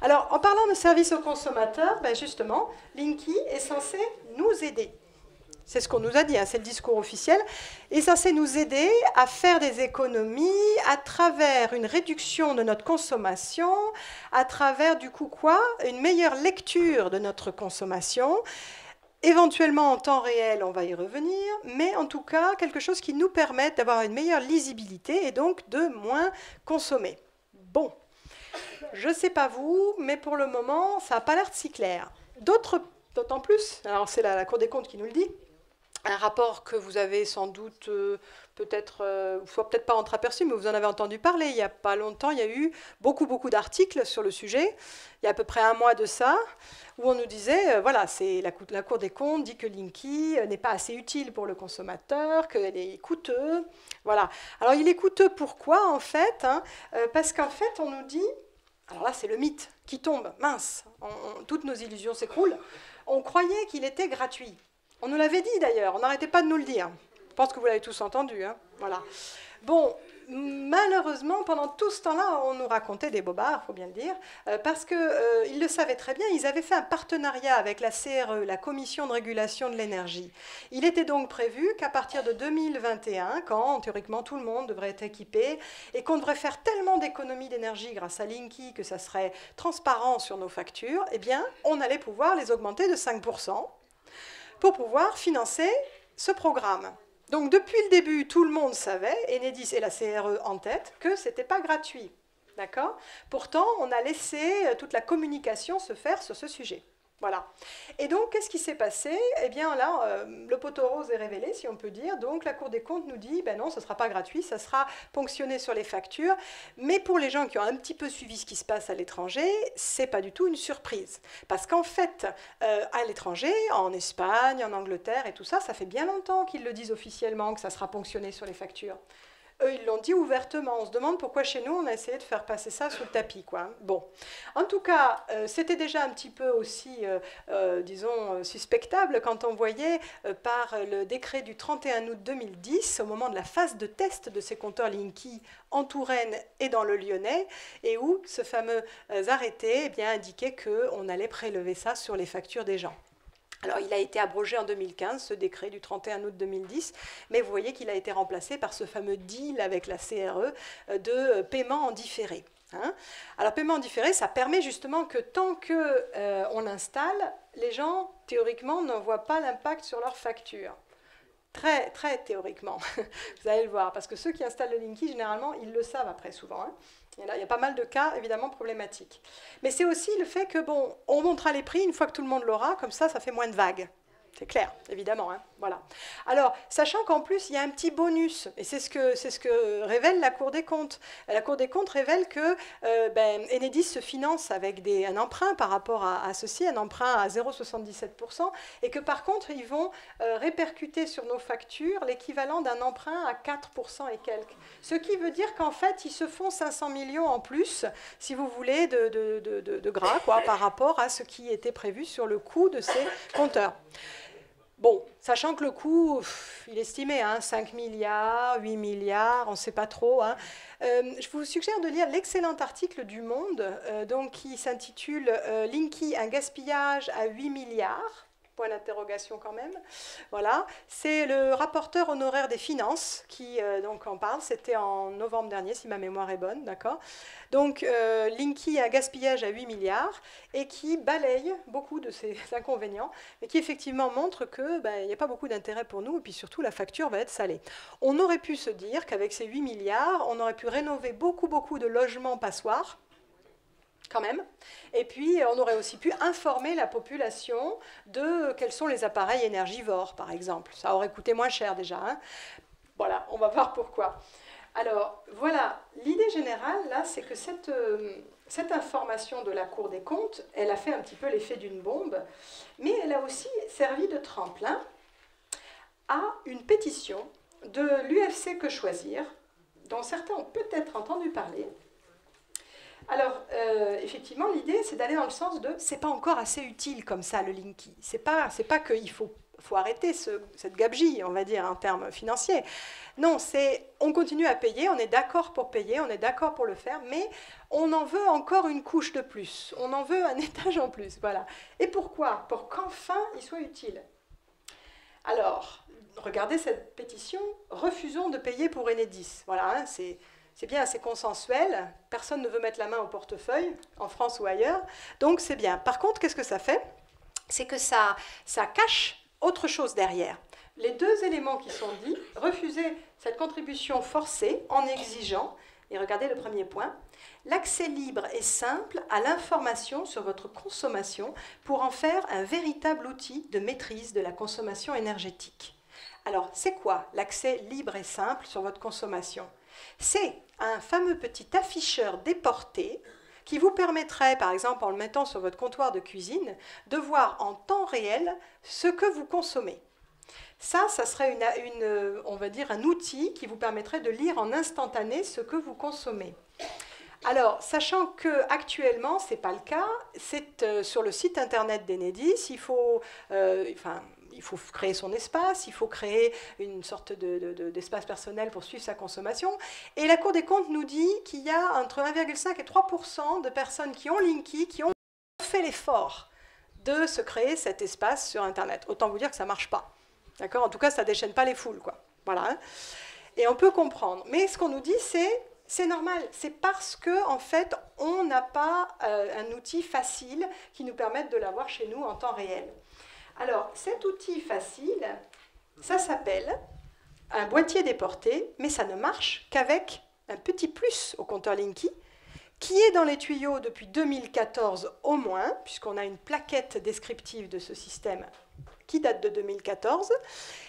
Alors, en parlant de service aux consommateurs, ben justement, Linky est censé nous aider. C'est ce qu'on nous a dit, hein, c'est le discours officiel. Il est censé nous aider à faire des économies à travers une réduction de notre consommation, à travers du coup quoi? Une meilleure lecture de notre consommation, éventuellement en temps réel, on va y revenir, mais en tout cas quelque chose qui nous permette d'avoir une meilleure lisibilité et donc de moins consommer. Bon, je ne sais pas vous, mais pour le moment, ça n'a pas l'air de si clair. D'autant plus, alors c'est la Cour des comptes qui nous le dit, un rapport que vous avez sans doute peut-être, soit peut-être pas entreaperçu, mais vous en avez entendu parler. Il n'y a pas longtemps, il y a eu beaucoup d'articles sur le sujet. Il y a à peu près un mois de ça, où on nous disait, voilà, la Cour des comptes dit que Linky n'est pas assez utile pour le consommateur, qu'il est coûteux. Voilà. Alors il est coûteux pourquoi en fait, hein, parce qu'en fait on nous dit, alors là c'est le mythe qui tombe, mince, toutes nos illusions s'écroulent. On croyait qu'il était gratuit. On nous l'avait dit d'ailleurs, on n'arrêtait pas de nous le dire. Je pense que vous l'avez tous entendu. Hein, voilà. Bon, malheureusement, pendant tout ce temps-là, on nous racontait des bobards, il faut bien le dire, parce qu'ils le savaient très bien, ils avaient fait un partenariat avec la CRE, la Commission de régulation de l'énergie. Il était donc prévu qu'à partir de 2021, quand théoriquement tout le monde devrait être équipé, et qu'on devrait faire tellement d'économies d'énergie grâce à Linky que ça serait transparent sur nos factures, eh bien, on allait pouvoir les augmenter de 5%. Pour pouvoir financer ce programme. Donc depuis le début, tout le monde savait, Enedis et la CRE en tête, que ce n'était pas gratuit. D'accord ? Pourtant, on a laissé toute la communication se faire sur ce sujet. Voilà. Et donc, qu'est-ce qui s'est passé? Eh bien là, le poteau rose est révélé, si on peut dire. Donc, la Cour des comptes nous dit, ben non, ce ne sera pas gratuit, ça sera ponctionné sur les factures. Mais pour les gens qui ont un petit peu suivi ce qui se passe à l'étranger, ce n'est pas du tout une surprise. Parce qu'en fait, à l'étranger, en Espagne, en Angleterre et tout ça, ça fait bien longtemps qu'ils le disent officiellement que ça sera ponctionné sur les factures. Eux, ils l'ont dit ouvertement. On se demande pourquoi chez nous, on a essayé de faire passer ça sous le tapis, quoi. Bon. En tout cas, c'était déjà un petit peu aussi, disons, suspectable quand on voyait par le décret du 31 août 2010, au moment de la phase de test de ces compteurs Linky en Touraine et dans le Lyonnais, et où ce fameux arrêté indiquait qu'on allait prélever ça sur les factures des gens. Alors, il a été abrogé en 2015, ce décret du 31 août 2010, mais vous voyez qu'il a été remplacé par ce fameux deal avec la CRE de paiement en différé. Hein. Alors, paiement en différé, ça permet justement que tant qu'on l'installe, les gens, théoriquement, n'en voient pas l'impact sur leur facture. Très théoriquement, vous allez le voir, parce que ceux qui installent le Linky, généralement, ils le savent après souvent. Hein. Il y a pas mal de cas, évidemment, problématiques. Mais c'est aussi le fait que, bon, on montera les prix une fois que tout le monde l'aura, comme ça fait moins de vagues. C'est clair, évidemment. Hein, voilà. Alors, sachant qu'en plus, il y a un petit bonus, et c'est ce que révèle la Cour des comptes. La Cour des comptes révèle que Enedis se finance avec un emprunt par rapport à ceci, un emprunt à 0,77%, et que par contre, ils vont répercuter sur nos factures l'équivalent d'un emprunt à 4% et quelques. Ce qui veut dire qu'en fait, ils se font 500 millions en plus, si vous voulez, de gras, quoi, par rapport à ce qui était prévu sur le coût de ces compteurs. Bon, sachant que le coût, il est estimé, hein, 5 milliards, 8 milliards, on ne sait pas trop. Hein. Je vous suggère de lire l'excellent article du Monde, donc, qui s'intitule « Linky, un gaspillage à 8 milliards ». Point d'interrogation quand même. Voilà. C'est le rapporteur honoraire des finances qui donc en parle. C'était en novembre dernier, si ma mémoire est bonne, d'accord. Donc, Linky a un gaspillage à 8 milliards et qui balaye beaucoup de ces inconvénients, mais qui effectivement montre qu'il n'y a pas beaucoup d'intérêt pour nous et puis surtout la facture va être salée. On aurait pu se dire qu'avec ces 8 milliards, on aurait pu rénover beaucoup de logements passoires, quand même. Et puis, on aurait aussi pu informer la population de quels sont les appareils énergivores, par exemple. Ça aurait coûté moins cher déjà. Hein. Voilà, on va voir pourquoi. Alors, voilà, l'idée générale, là, c'est que cette information de la Cour des comptes, elle a fait un petit peu l'effet d'une bombe, mais elle a aussi servi de tremplin à une pétition de l'UFC Que Choisir, dont certains ont peut-être entendu parler. Alors, effectivement, l'idée, c'est d'aller dans le sens de « c'est pas encore assez utile comme ça, le Linky ». C'est pas qu'il faut faut arrêter cette gabegie, on va dire, en termes financiers. Non, on continue à payer, on est d'accord pour payer, on est d'accord pour le faire, mais on en veut encore une couche de plus, on en veut un étage en plus, voilà. Et pourquoi? Pour qu'enfin il soit utile. Alors, regardez cette pétition, refusons de payer pour Enedis. Voilà, hein, c'est bien, c'est consensuel, personne ne veut mettre la main au portefeuille, en France ou ailleurs, donc c'est bien. Par contre, qu'est-ce que ça fait? C'est que ça cache autre chose derrière. Les deux éléments qui sont dits, refuser cette contribution forcée en exigeant, et regardez le premier point, l'accès libre et simple à l'information sur votre consommation pour en faire un véritable outil de maîtrise de la consommation énergétique. Alors, c'est quoi l'accès libre et simple sur votre consommation? C'est un fameux petit afficheur déporté qui vous permettrait, par exemple en le mettant sur votre comptoir de cuisine, de voir en temps réel ce que vous consommez. Ça serait on va dire un outil qui vous permettrait de lire en instantané ce que vous consommez. Alors, sachant qu'actuellement, ce n'est pas le cas, c'est sur le site internet d'Enedis, il faut créer son espace, il faut créer une sorte d'espace personnel pour suivre sa consommation. Et la Cour des comptes nous dit qu'il y a entre 1,5 et 3% de personnes qui ont Linky, qui ont fait l'effort de se créer cet espace sur Internet. Autant vous dire que ça ne marche pas. D'accord? En tout cas, ça ne déchaîne pas les foules, quoi. Voilà. Et on peut comprendre. Mais ce qu'on nous dit, c'est normal. C'est parce qu'en fait, on n'a pas un outil facile qui nous permette de l'avoir chez nous en temps réel. Alors, cet outil facile, ça s'appelle un boîtier déporté, mais ça ne marche qu'avec un petit plus au compteur Linky, qui est dans les tuyaux depuis 2014 au moins, puisqu'on a une plaquette descriptive de ce système qui date de 2014.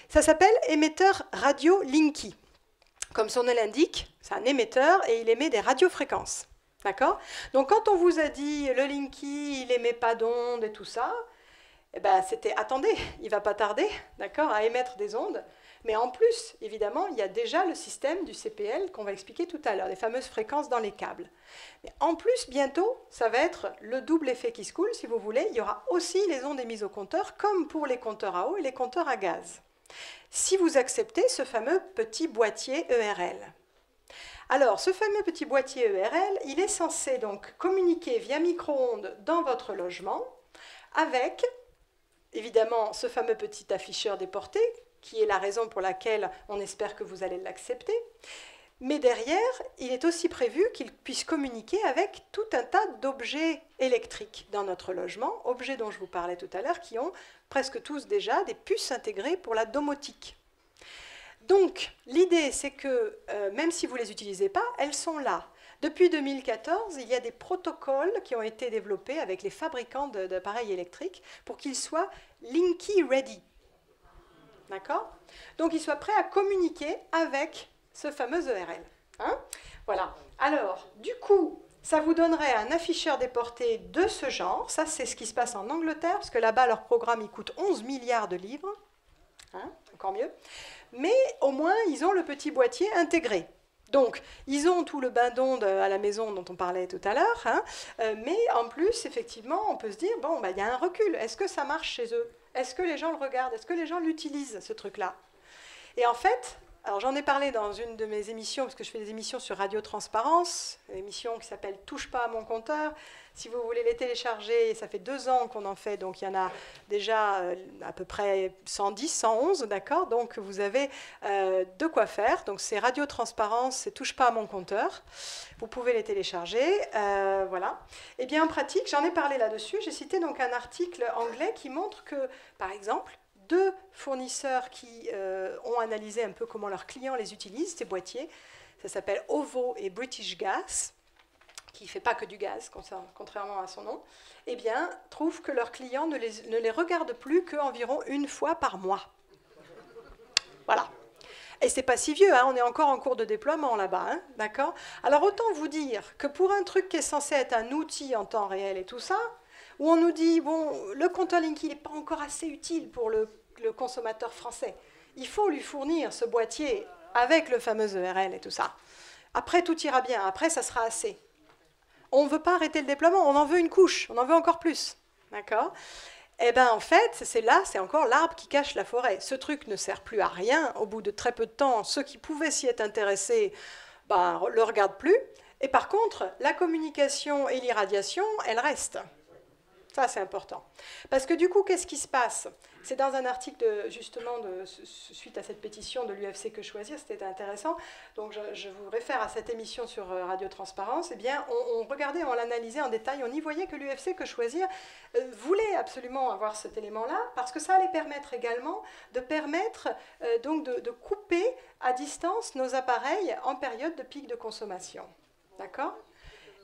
Ça s'appelle émetteur radio Linky. Comme son nom l'indique, c'est un émetteur et il émet des radiofréquences. D'accord? Donc quand on vous a dit le Linky, il émet pas d'ondes et tout ça, eh ben, c'était attendez, il ne va pas tarder, d'accord, à émettre des ondes. Mais en plus, évidemment, il y a déjà le système du CPL qu'on va expliquer tout à l'heure, les fameuses fréquences dans les câbles. Mais en plus, bientôt, ça va être le double effet qui se coule, si vous voulez. Il y aura aussi les ondes émises au compteur, comme pour les compteurs à eau et les compteurs à gaz. Si vous acceptez ce fameux petit boîtier ERL. Alors, ce fameux petit boîtier ERL, il est censé donc communiquer via micro-ondes dans votre logement avec, évidemment, ce fameux petit afficheur déporté, qui est la raison pour laquelle on espère que vous allez l'accepter. Mais derrière, il est aussi prévu qu'il puisse communiquer avec tout un tas d'objets électriques dans notre logement, objets dont je vous parlais tout à l'heure, qui ont presque tous déjà des puces intégrées pour la domotique. Donc, l'idée, c'est que même si vous ne les utilisez pas, elles sont là. Depuis 2014, il y a des protocoles qui ont été développés avec les fabricants d'appareils électriques pour qu'ils soient Linky Ready. D'accord? Donc, qu'ils soient prêts à communiquer avec ce fameux ERL. Hein? Voilà. Alors, du coup, ça vous donnerait un afficheur déporté de ce genre. Ça, c'est ce qui se passe en Angleterre, parce que là-bas, leur programme, il coûte 11 milliards de livres. Hein? Encore mieux. Mais au moins, ils ont le petit boîtier intégré. Donc, ils ont tout le bain d'ondes à la maison dont on parlait tout à l'heure, hein, mais en plus, effectivement, on peut se dire, bon, bah, y a un recul. Est-ce que ça marche chez eux? Est-ce que les gens le regardent? Est-ce que les gens l'utilisent, ce truc-là? Et en fait, alors j'en ai parlé dans une de mes émissions, parce que je fais des émissions sur Radio Transparence, une émission qui s'appelle « Touche pas à mon compteur ». Si vous voulez les télécharger, ça fait 2 ans qu'on en fait, donc il y en a déjà à peu près 110, 111, d'accord? Donc vous avez de quoi faire. Donc c'est Radio Transparence, c'est « Touche pas à mon compteur ». Vous pouvez les télécharger, voilà. Et bien en pratique, j'en ai parlé là-dessus, j'ai cité donc un article anglais qui montre que, par exemple, 2 fournisseurs qui ont analysé un peu comment leurs clients les utilisent, ces boîtiers. Ça s'appelle OVO et British Gas, qui ne fait pas que du gaz, contrairement à son nom, eh bien, trouvent que leurs clients ne les regardent plus qu'environ 1 fois par mois. Voilà. Et ce n'est pas si vieux, hein, on est encore en cours de déploiement là-bas, hein, d'accord? Alors autant vous dire que pour un truc qui est censé être un outil en temps réel et tout ça, où on nous dit, bon, le compteur Linky n'est pas encore assez utile pour le consommateur français. Il faut lui fournir ce boîtier avec le fameux ERL et tout ça. Après, tout ira bien. Après, ça sera assez. On ne veut pas arrêter le déploiement. On en veut une couche. On en veut encore plus. D'accord? Eh bien, en fait, c'est encore l'arbre qui cache la forêt. Ce truc ne sert plus à rien. Au bout de très peu de temps, ceux qui pouvaient s'y être intéressés ne le regardent plus. Et par contre, la communication et l'irradiation, elles restent. Ça, c'est important. Parce que du coup, qu'est-ce qui se passe? C'est dans un article, justement, suite à cette pétition de l'UFC Que Choisir, c'était intéressant. Donc, je vous réfère à cette émission sur Radio Transparence. Eh bien, on regardait, on l'analysait en détail, on y voyait que l'UFC Que Choisir voulait absolument avoir cet élément-là, parce que ça allait permettre également de couper à distance nos appareils en période de pic de consommation. D'accord ?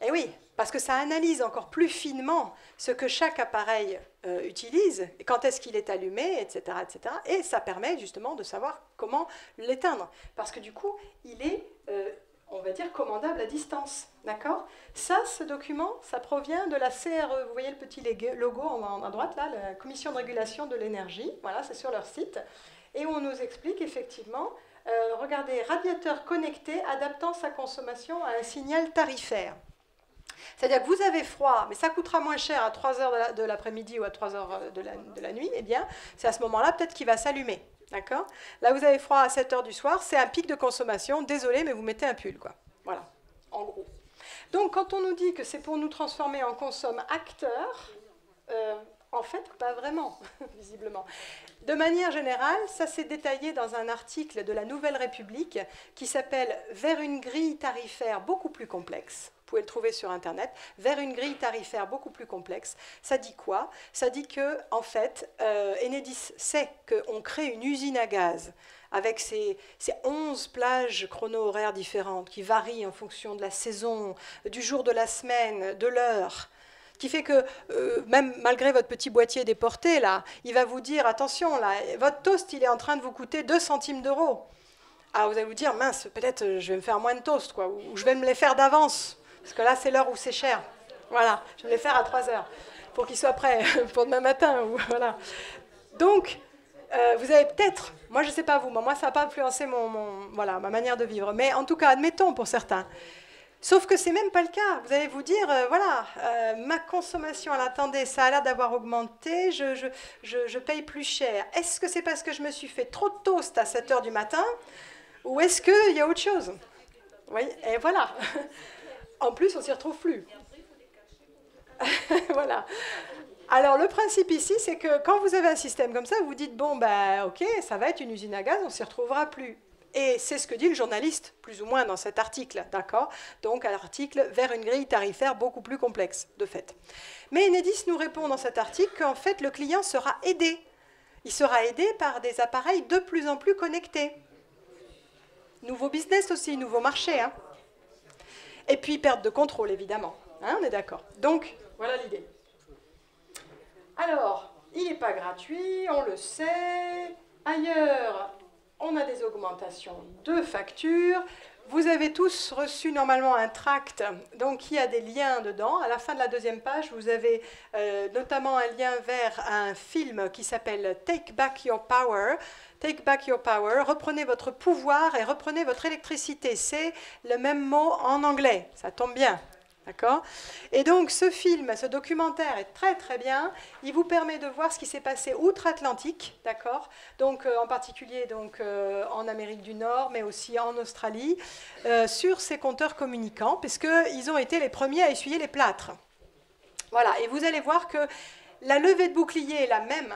Et oui, parce que ça analyse encore plus finement ce que chaque appareil utilise, quand est-ce qu'il est allumé, etc., etc. Et ça permet justement de savoir comment l'éteindre. Parce que du coup, il est, on va dire, commandable à distance. D'accord ? Ça, ce document, ça provient de la CRE. Vous voyez le petit logo à droite, là, la Commission de régulation de l'énergie. Voilà, c'est sur leur site. Et on nous explique effectivement, regardez, radiateur connecté adaptant sa consommation à un signal tarifaire. C'est-à-dire que vous avez froid, mais ça coûtera moins cher à 3 heures de l'après-midi ou à 3 heures de la nuit, eh bien, c'est à ce moment-là peut-être qu'il va s'allumer. D'accord ? Là, vous avez froid à 7 heures du soir, c'est un pic de consommation. Désolé, mais vous mettez un pull, quoi. Voilà, en gros. Donc, quand on nous dit que c'est pour nous transformer en consomme-acteurs, en fait, pas vraiment, visiblement. De manière générale, ça s'est détaillé dans un article de la Nouvelle République qui s'appelle « Vers une grille tarifaire beaucoup plus complexe ». Vous pouvez le trouver sur Internet, vers une grille tarifaire beaucoup plus complexe. Ça dit quoi? Ça dit que, en fait, Enedis sait qu'on crée une usine à gaz avec ces 11 plages chrono-horaires différentes qui varient en fonction de la saison, du jour de la semaine, de l'heure, qui fait que, même malgré votre petit boîtier déporté, là, il va vous dire, attention, là, votre toast, il est en train de vous coûter 2 centimes d'euros. Ah, vous allez vous dire, mince, peut-être je vais me faire moins de toast, quoi, ou je vais me les faire d'avance. Parce que là, c'est l'heure où c'est cher. Voilà, je vais les faire à 3 heures pour qu'ils soient prêts pour demain matin. Voilà. Donc, vous avez peut-être, moi je ne sais pas vous, moi ça n'a pas influencé ma manière de vivre. Mais en tout cas, admettons pour certains. Sauf que ce n'est même pas le cas. Vous allez vous dire, ma consommation, attendez, ça a l'air d'avoir augmenté, je paye plus cher. Est-ce que c'est parce que je me suis fait trop de toast à 7 heures du matin? Ou est-ce qu'il y a autre chose? Oui, et voilà. En plus, on ne s'y retrouve plus. Voilà. Alors, le principe ici, c'est que quand vous avez un système comme ça, vous dites, bon, ben, ok, ça va être une usine à gaz, on ne s'y retrouvera plus. Et c'est ce que dit le journaliste, plus ou moins dans cet article, d'accord? Donc, un article vers une grille tarifaire beaucoup plus complexe, de fait. Mais Enedis nous répond dans cet article qu'en fait, le client sera aidé. Il sera aidé par des appareils de plus en plus connectés. Nouveau business aussi, nouveau marché, hein. Et puis, perte de contrôle, évidemment. Hein, on est d'accord. Donc, voilà l'idée. Alors, il n'est pas gratuit, on le sait. Ailleurs, on a des augmentations de factures. Vous avez tous reçu normalement un tract, donc il y a des liens dedans. À la fin de la deuxième page, vous avez notamment un lien vers un film qui s'appelle Take Back Your Power. Take back your power, reprenez votre pouvoir et reprenez votre électricité. C'est le même mot en anglais, ça tombe bien. D'accord ? Et donc ce film, ce documentaire est très très bien. Il vous permet de voir ce qui s'est passé outre-Atlantique, d'accord ? Donc en particulier en Amérique du Nord, mais aussi en Australie, sur ces compteurs communicants, puisqu'ils ont été les premiers à essuyer les plâtres. Voilà, et vous allez voir que la levée de bouclier est la même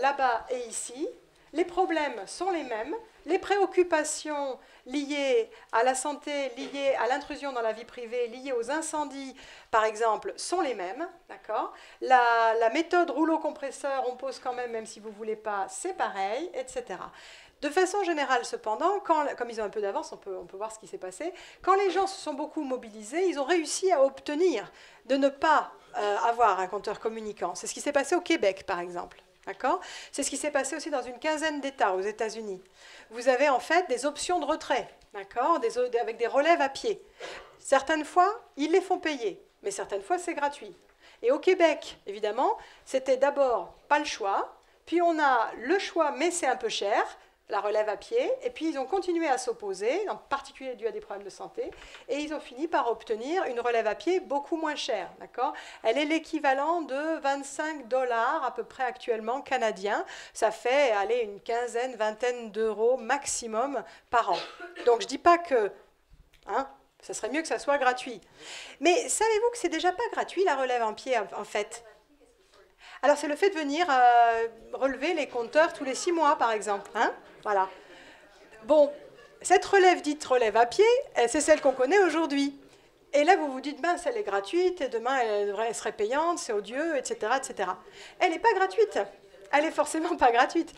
là-bas et ici. Les problèmes sont les mêmes, les préoccupations liées à la santé, liées à l'intrusion dans la vie privée, liées aux incendies, par exemple, sont les mêmes. D'accord ? La méthode rouleau-compresseur, on pose quand même si vous ne voulez pas, c'est pareil, etc. De façon générale, cependant, comme ils ont un peu d'avance, on peut voir ce qui s'est passé, quand les gens se sont beaucoup mobilisés, ils ont réussi à obtenir de ne pas avoir un compteur communicant. C'est ce qui s'est passé au Québec, par exemple. D'accord ? C'est ce qui s'est passé aussi dans une quinzaine d'États aux États-Unis. Vous avez en fait des options de retrait, d'accord ? Avec des relèves à pied. Certaines fois, ils les font payer, mais certaines fois, c'est gratuit. Et au Québec, évidemment, c'était d'abord pas le choix, puis on a le choix, mais c'est un peu cher, la relève à pied, et puis ils ont continué à s'opposer, en particulier dû à des problèmes de santé, et ils ont fini par obtenir une relève à pied beaucoup moins chère, d'accord ? Elle est l'équivalent de 25 $ à peu près actuellement canadiens, ça fait, allez, une quinzaine, vingtaine d'euros maximum par an. Donc je ne dis pas que, hein, ça serait mieux que ça soit gratuit. Mais savez-vous que c'est déjà pas gratuit la relève en pied en fait ? Alors c'est le fait de venir relever les compteurs tous les 6 mois par exemple, hein ? Voilà. Bon, cette relève dite relève à pied, c'est celle qu'on connaît aujourd'hui. Et là, vous vous dites, ben, elle est gratuite, et demain, elle serait payante, c'est odieux, etc., etc. Elle n'est pas gratuite. Elle n'est forcément pas gratuite.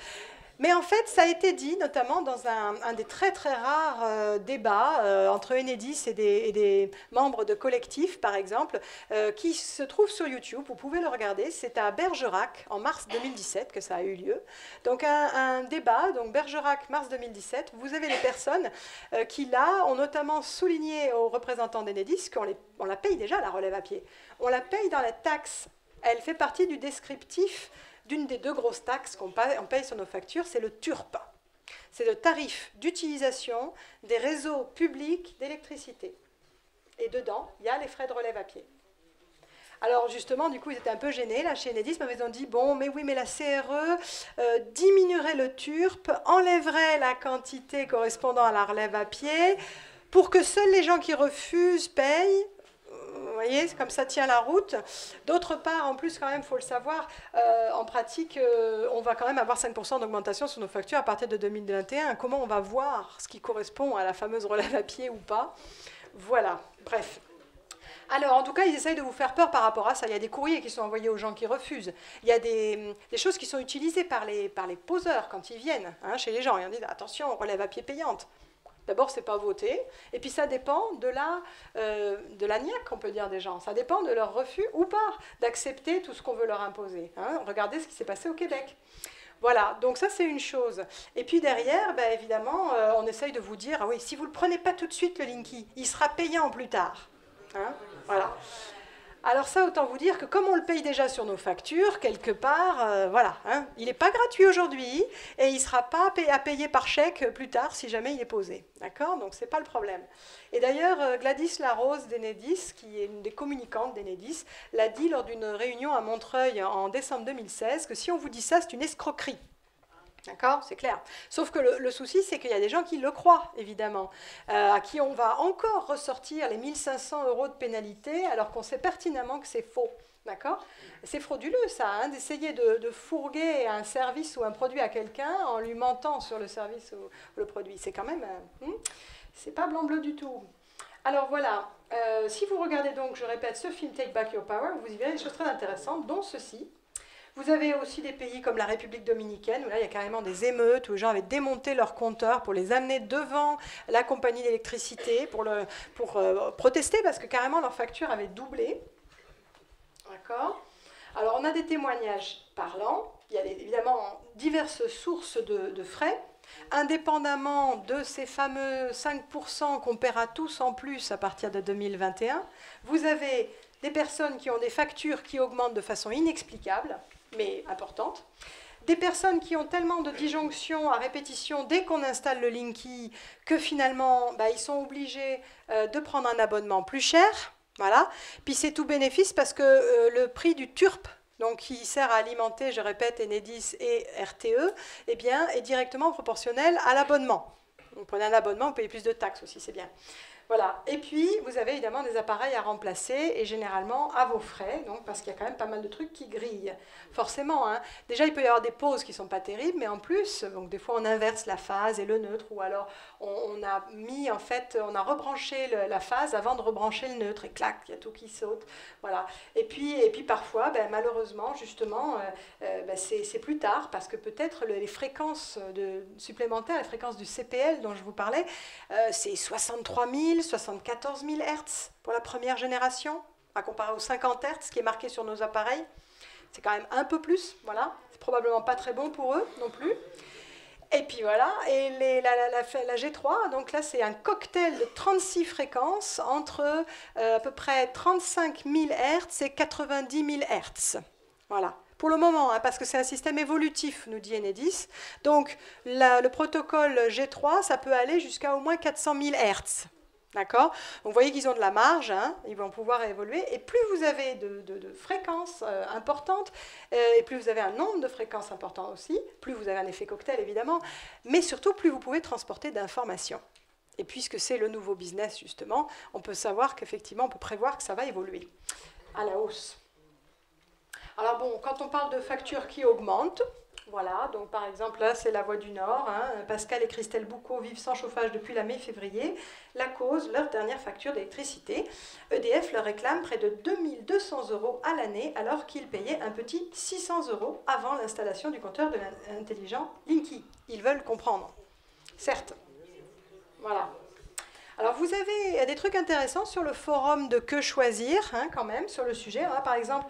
Mais en fait, ça a été dit, notamment dans un des très très rares débats entre Enedis et des membres de collectifs, par exemple, qui se trouve sur YouTube. Vous pouvez le regarder. C'est à Bergerac, en mars 2017, que ça a eu lieu. Donc un débat, donc Bergerac, mars 2017. Vous avez les personnes qui, là, ont notamment souligné aux représentants d'Enedis qu'on la paye déjà, la relève à pied. On la paye dans la taxe. Elle fait partie du descriptif d'une des 2 grosses taxes qu'on paye sur nos factures, c'est le TURP. C'est le tarif d'utilisation des réseaux publics d'électricité. Et dedans, il y a les frais de relève à pied. Alors justement, du coup, ils étaient un peu gênés, là, chez Enedis, mais ils ont dit, bon, mais oui, mais la CRE diminuerait le TURP, enlèverait la quantité correspondant à la relève à pied, pour que seuls les gens qui refusent payent. Vous voyez, comme ça tient la route. D'autre part, en plus, quand même, il faut le savoir, en pratique, on va quand même avoir 5% d'augmentation sur nos factures à partir de 2021. Comment on va voir ce qui correspond à la fameuse relève à pied ou pas? Voilà, bref. Alors, en tout cas, ils essayent de vous faire peur par rapport à ça. Il y a des courriers qui sont envoyés aux gens qui refusent. Il y a des choses qui sont utilisées par les poseurs quand ils viennent, hein, chez les gens. Ils disent, attention, relève à pied payante. D'abord, ce n'est pas voté, et puis ça dépend de la niaque, on peut dire, des gens. Ça dépend de leur refus ou pas d'accepter tout ce qu'on veut leur imposer. Hein. Regardez ce qui s'est passé au Québec. Voilà, donc ça c'est une chose. Et puis derrière, ben, évidemment, on essaye de vous dire, ah oui, si vous ne le prenez pas tout de suite, le Linky, il sera payant plus tard. Hein. Voilà. Alors ça, autant vous dire que comme on le paye déjà sur nos factures, quelque part, voilà, hein, il n'est pas gratuit aujourd'hui et il ne sera pas à payer par chèque plus tard si jamais il est posé. D'accord? Donc ce n'est pas le problème. Et d'ailleurs, Gladys Larose d'Enedis, qui est une des communicantes d'Enedis, l'a dit lors d'une réunion à Montreuil en décembre 2016, que si on vous dit ça, c'est une escroquerie. D'accord, c'est clair. Sauf que le souci, c'est qu'il y a des gens qui le croient, évidemment, à qui on va encore ressortir les 1 500 € de pénalité, alors qu'on sait pertinemment que c'est faux. D'accord? C'est frauduleux, ça, hein, d'essayer de fourguer un service ou un produit à quelqu'un en lui mentant sur le service ou le produit. C'est quand même... c'est pas blanc-bleu du tout. Alors voilà, si vous regardez donc, je répète, ce film Take Back Your Power, vous y verrez des choses très intéressantes, dont ceci. Vous avez aussi des pays comme la République dominicaine, où là, il y a carrément des émeutes, où les gens avaient démonté leurs compteurs pour les amener devant la compagnie d'électricité, pour protester, parce que carrément, leur facture avait doublé. D'accord ? Alors, on a des témoignages parlants. Il y a évidemment diverses sources de frais, indépendamment de ces fameux 5% qu'on paiera tous en plus à partir de 2021. Vous avez des personnes qui ont des factures qui augmentent de façon inexplicable, mais importante. Des personnes qui ont tellement de disjonctions à répétition dès qu'on installe le Linky que finalement, bah, ils sont obligés de prendre un abonnement plus cher. Voilà. Puis c'est tout bénéfice parce que le prix du TURP, donc qui sert à alimenter, je répète, Enedis et RTE, eh bien, est directement proportionnel à l'abonnement. Vous prenez un abonnement, vous payez plus de taxes aussi, c'est bien. Voilà. Et puis, vous avez évidemment des appareils à remplacer, et généralement à vos frais, donc, parce qu'il y a quand même pas mal de trucs qui grillent. Forcément, hein. Déjà, il peut y avoir des pauses qui ne sont pas terribles, mais en plus, donc, des fois, on inverse la phase et le neutre, ou alors on a mis, en fait, on a rebranché la phase avant de rebrancher le neutre, et clac, il y a tout qui saute. Voilà. Et puis parfois, ben, malheureusement, justement, ben, c'est plus tard, parce que peut-être les fréquences supplémentaires, les fréquences du CPL dont je vous parlais, c'est 63 000, 74 000 Hz pour la première génération, à comparer aux 50 Hz qui est marqué sur nos appareils. C'est quand même un peu plus, voilà. C'est probablement pas très bon pour eux non plus. Et puis voilà, et la G3, donc là c'est un cocktail de 36 fréquences entre à peu près 35 000 Hz et 90 000 Hz. Voilà, pour le moment, hein, parce que c'est un système évolutif, nous dit Enedis. Donc, le protocole G3, ça peut aller jusqu'à au moins 400 000 Hertz. D'accord? Donc, vous voyez qu'ils ont de la marge, hein, ils vont pouvoir évoluer. Et plus vous avez de fréquences importantes, et plus vous avez un nombre de fréquences important aussi, plus vous avez un effet cocktail, évidemment, mais surtout, plus vous pouvez transporter d'informations. Et puisque c'est le nouveau business, justement, on peut savoir qu'effectivement, on peut prévoir que ça va évoluer à la hausse. Alors bon, quand on parle de factures qui augmentent, voilà, donc par exemple là c'est la Voie du Nord, hein, Pascal et Christelle Boucaud vivent sans chauffage depuis la mai-février, la cause, leur dernière facture d'électricité. EDF leur réclame près de 2 200 € à l'année alors qu'ils payaient un petit 600 € avant l'installation du compteur de l'intelligent Linky. Ils veulent comprendre, certes. Voilà. Alors, vous avez des trucs intéressants sur le forum de Que choisir, hein, quand même, sur le sujet. Hein, par exemple,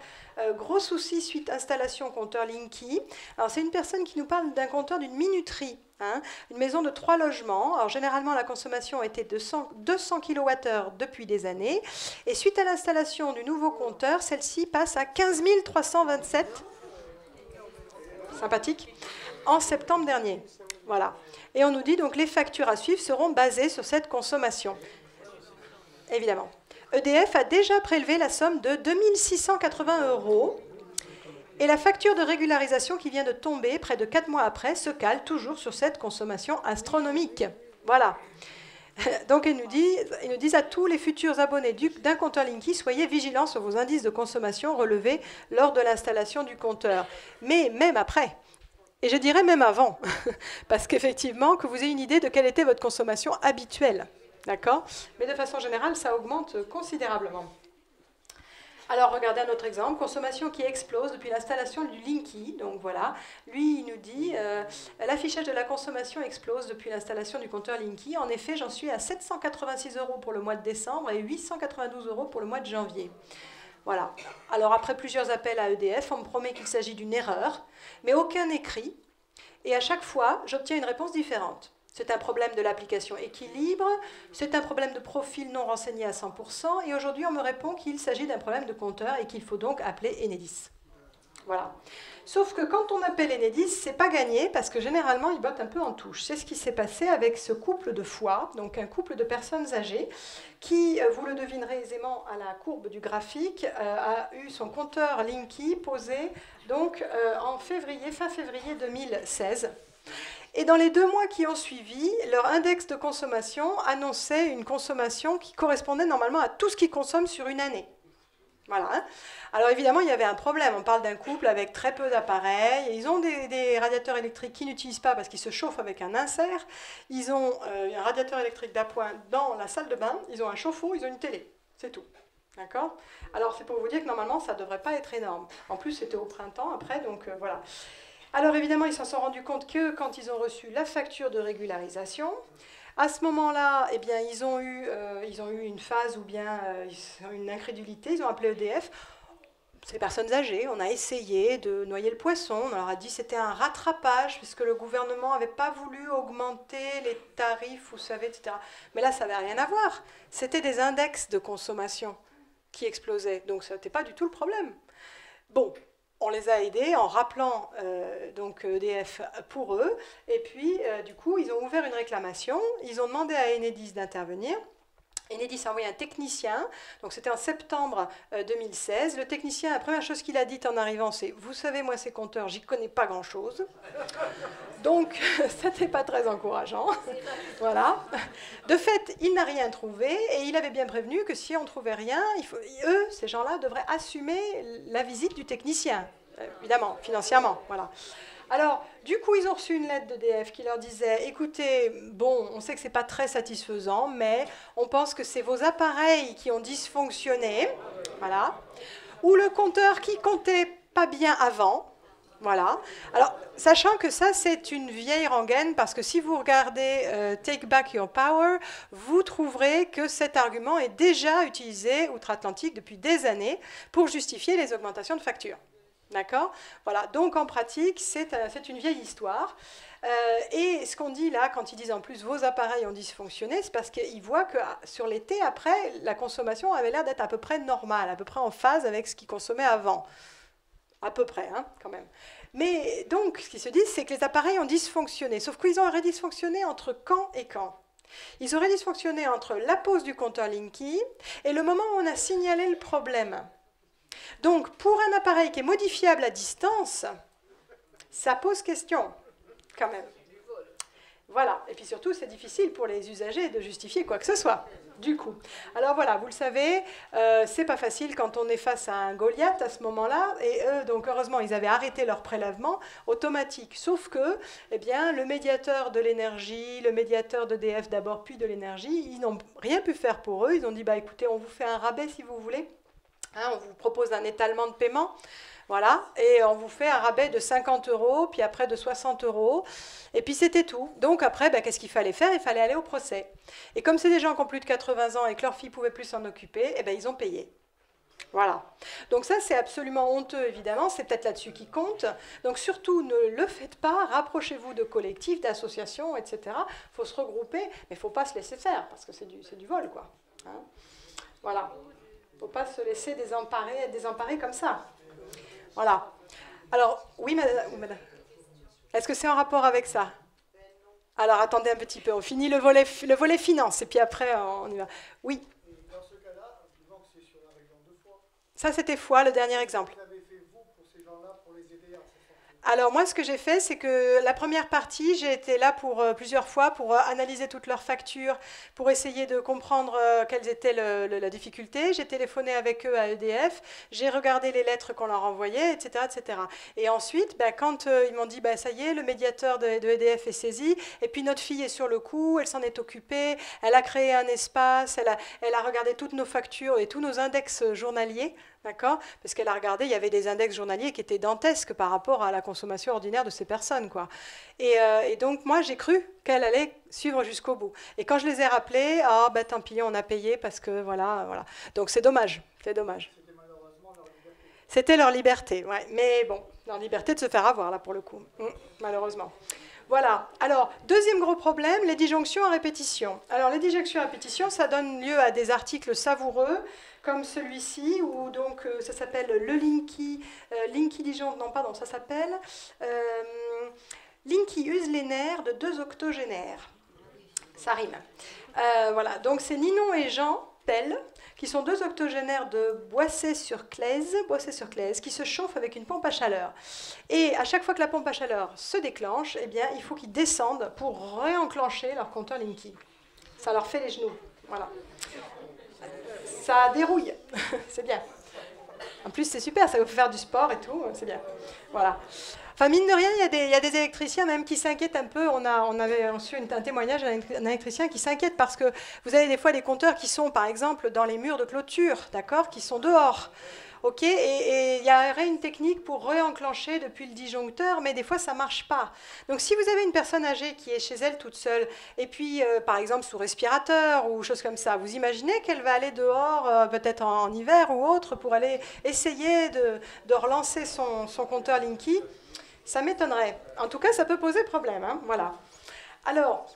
gros souci suite installation compteur Linky. Alors, c'est une personne qui nous parle d'un compteur d'une minuterie, hein, une maison de 3 logements. Alors, généralement, la consommation était de 200 kWh depuis des années. Et suite à l'installation du nouveau compteur, celle-ci passe à 15 327. Sympathique. En septembre dernier. Voilà. Et on nous dit donc les factures à suivre seront basées sur cette consommation. Évidemment. EDF a déjà prélevé la somme de 2 680 € et la facture de régularisation qui vient de tomber près de 4 mois après se cale toujours sur cette consommation astronomique. Voilà. Donc ils nous disent à tous les futurs abonnés d'un compteur Linky, soyez vigilants sur vos indices de consommation relevés lors de l'installation du compteur. Mais même après. Et je dirais même avant, parce qu'effectivement, que vous ayez une idée de quelle était votre consommation habituelle. D'accord? Mais de façon générale, ça augmente considérablement. Alors, regardez un autre exemple, consommation qui explose depuis l'installation du Linky. Donc voilà, lui, il nous dit, l'affichage de la consommation explose depuis l'installation du compteur Linky. En effet, j'en suis à 786 € pour le mois de décembre et 892 € pour le mois de janvier. Voilà. Alors, après plusieurs appels à EDF, on me promet qu'il s'agit d'une erreur, mais aucun écrit. Et à chaque fois, j'obtiens une réponse différente. C'est un problème de l'application équilibre, c'est un problème de profil non renseigné à 100%, et aujourd'hui, on me répond qu'il s'agit d'un problème de compteur et qu'il faut donc appeler Enedis. Voilà. Sauf que quand on appelle Enedis, c'est pas gagné parce que généralement, ils bottent un peu en touche. C'est ce qui s'est passé avec ce couple de foies, donc un couple de personnes âgées qui, vous le devinerez aisément à la courbe du graphique, a eu son compteur Linky posé donc en fin février 2016. Et dans les 2 mois qui ont suivi, leur index de consommation annonçait une consommation qui correspondait normalement à tout ce qu'ils consomment sur une année. Voilà. Alors évidemment, il y avait un problème. On parle d'un couple avec très peu d'appareils. Ils ont des radiateurs électriques qu'ils n'utilisent pas parce qu'ils se chauffent avec un insert. Ils ont un radiateur électrique d'appoint dans la salle de bain. Ils ont un chauffe-eau, ils ont une télé. C'est tout. D'accord? Alors c'est pour vous dire que normalement, ça ne devrait pas être énorme. En plus, c'était au printemps après, donc voilà. Alors évidemment, ils s'en sont rendus compte que quand ils ont reçu la facture de régularisation, à ce moment-là, eh bien, ils ont eu une phase ou bien une incrédulité, ils ont appelé EDF. Ces personnes âgées, on a essayé de noyer le poisson, on leur a dit que c'était un rattrapage, puisque le gouvernement n'avait pas voulu augmenter les tarifs, vous savez, etc. Mais là, ça n'avait rien à voir. C'était des index de consommation qui explosaient, donc ça n'était pas du tout le problème. Bon, on les a aidés en rappelant donc EDF pour eux, et puis du coup, ils ont ouvert une réclamation, ils ont demandé à Enedis d'intervenir. Enedis a envoyé un technicien, donc c'était en septembre 2016. Le technicien, la première chose qu'il a dite en arrivant, c'est « Vous savez, moi, ces compteurs, j'y connais pas grand-chose. » Donc, ça n'était pas très encourageant. Voilà. De fait, il n'a rien trouvé, et il avait bien prévenu que si on ne trouvait rien, eux, ces gens-là, devraient assumer la visite du technicien, évidemment, financièrement. Voilà. Alors, du coup, ils ont reçu une lettre d'EDF qui leur disait « Écoutez, bon, on sait que ce n'est pas très satisfaisant, mais on pense que c'est vos appareils qui ont dysfonctionné, voilà, ou le compteur qui comptait pas bien avant, voilà. » Alors, sachant que ça, c'est une vieille rengaine, parce que si vous regardez Take Back Your Power, vous trouverez que cet argument est déjà utilisé outre-Atlantique depuis des années pour justifier les augmentations de factures. D'accord? Voilà, donc en pratique, c'est une vieille histoire. Et ce qu'on dit là, quand ils disent en plus vos appareils ont dysfonctionné, c'est parce qu'ils voient que sur l'été, après, la consommation avait l'air d'être à peu près normale, à peu près en phase avec ce qu'ils consommaient avant. À peu près, hein, quand même. Mais donc, ce qu'ils se disent, c'est que les appareils ont dysfonctionné. Sauf qu'ils auraient dysfonctionné entre quand et quand? Ils auraient dysfonctionné entre la pose du compteur Linky et le moment où on a signalé le problème. Donc, pour un appareil qui est modifiable à distance, ça pose question, quand même. Voilà. Et puis surtout, c'est difficile pour les usagers de justifier quoi que ce soit, du coup. Alors voilà, vous le savez, c'est pas facile quand on est face à un Goliath à ce moment-là. Et eux, donc heureusement, ils avaient arrêté leur prélèvement automatique. Sauf que, eh bien, le médiateur de l'énergie, le médiateur d'EDF d'abord, puis de l'énergie, ils n'ont rien pu faire pour eux. Ils ont dit, bah écoutez, on vous fait un rabais si vous voulez. Hein, on vous propose un étalement de paiement. Voilà, et on vous fait un rabais de 50 €, puis après de 60 €, et puis c'était tout. Donc après, ben, qu'est-ce qu'il fallait faire? Il fallait aller au procès. Et comme c'est des gens qui ont plus de 80 ans et que leur fille ne pouvait plus s'en occuper, eh ben, ils ont payé. Voilà. Donc ça, c'est absolument honteux, évidemment, c'est peut-être là-dessus qui compte. Donc surtout, ne le faites pas, rapprochez-vous de collectifs, d'associations, etc. Il faut se regrouper, mais il ne faut pas se laisser faire, parce que c'est du vol, quoi. Hein, voilà. Il ne faut pas se laisser désemparer comme ça. Voilà. Alors, oui, madame. Est-ce que c'est en rapport avec ça? Alors, attendez un petit peu. On finit le volet finance, et puis après, on y va. Oui. Dans ce cas-là, disons que c'est sur la région de Foix. Ça, c'était Foix, le dernier exemple. Vous avez fait, vous, pour ces gens-là, pour les aider à se sortir? Alors moi, ce que j'ai fait, c'est que la première partie, j'ai été là pour plusieurs fois pour analyser toutes leurs factures, pour essayer de comprendre quelles étaient la difficulté. J'ai téléphoné avec eux à EDF, j'ai regardé les lettres qu'on leur envoyait, etc., etc. Et ensuite, ben, quand ils m'ont dit, ben, ça y est, le médiateur de EDF est saisi, et puis notre fille est sur le coup, elle s'en est occupée, elle a créé un espace, elle a regardé toutes nos factures et tous nos index journaliers. D'accord? Parce qu'elle a regardé, il y avait des index journaliers qui étaient dantesques par rapport à la consommation ordinaire de ces personnes, quoi. Et donc, moi, j'ai cru qu'elle allait suivre jusqu'au bout. Et quand je les ai rappelés, ah, ben tant pis, on a payé parce que, voilà, voilà. Donc, c'est dommage, c'est dommage. C'était malheureusement leur liberté. C'était leur liberté, ouais. Mais bon, leur liberté de se faire avoir, là, pour le coup, malheureusement. Voilà. Alors, deuxième gros problème, les disjonctions à répétition. Alors, les disjonctions à répétition, ça donne lieu à des articles savoureux, comme celui-ci, où donc ça s'appelle le Linky, Linky disjoncte, non pardon, ça s'appelle Linky use les nerfs de 2 octogénaires. Ça rime. Voilà, donc c'est Ninon et Jean Pell, qui sont 2 octogénaires de Boissé-sur-Claise, qui se chauffent avec une pompe à chaleur. Et à chaque fois que la pompe à chaleur se déclenche, eh bien, il faut qu'ils descendent pour réenclencher leur compteur Linky. Ça leur fait les genoux. Voilà. Ça dérouille, c'est bien. En plus, c'est super, ça vous fait faire du sport et tout, c'est bien. Voilà. Enfin, mine de rien, il y a des électriciens même qui s'inquiètent un peu. On avait reçu un témoignage d'un électricien qui s'inquiète parce que vous avez des fois des compteurs qui sont, par exemple, dans les murs de clôture, d'accord, qui sont dehors. Ok, et il y aurait une technique pour réenclencher depuis le disjoncteur, mais des fois ça ne marche pas. Donc si vous avez une personne âgée qui est chez elle toute seule, et puis par exemple sous respirateur ou chose comme ça, vous imaginez qu'elle va aller dehors, peut-être en hiver ou autre, pour aller essayer de relancer son compteur Linky? Ça m'étonnerait. En tout cas, ça peut poser problème. Hein, voilà. Alors,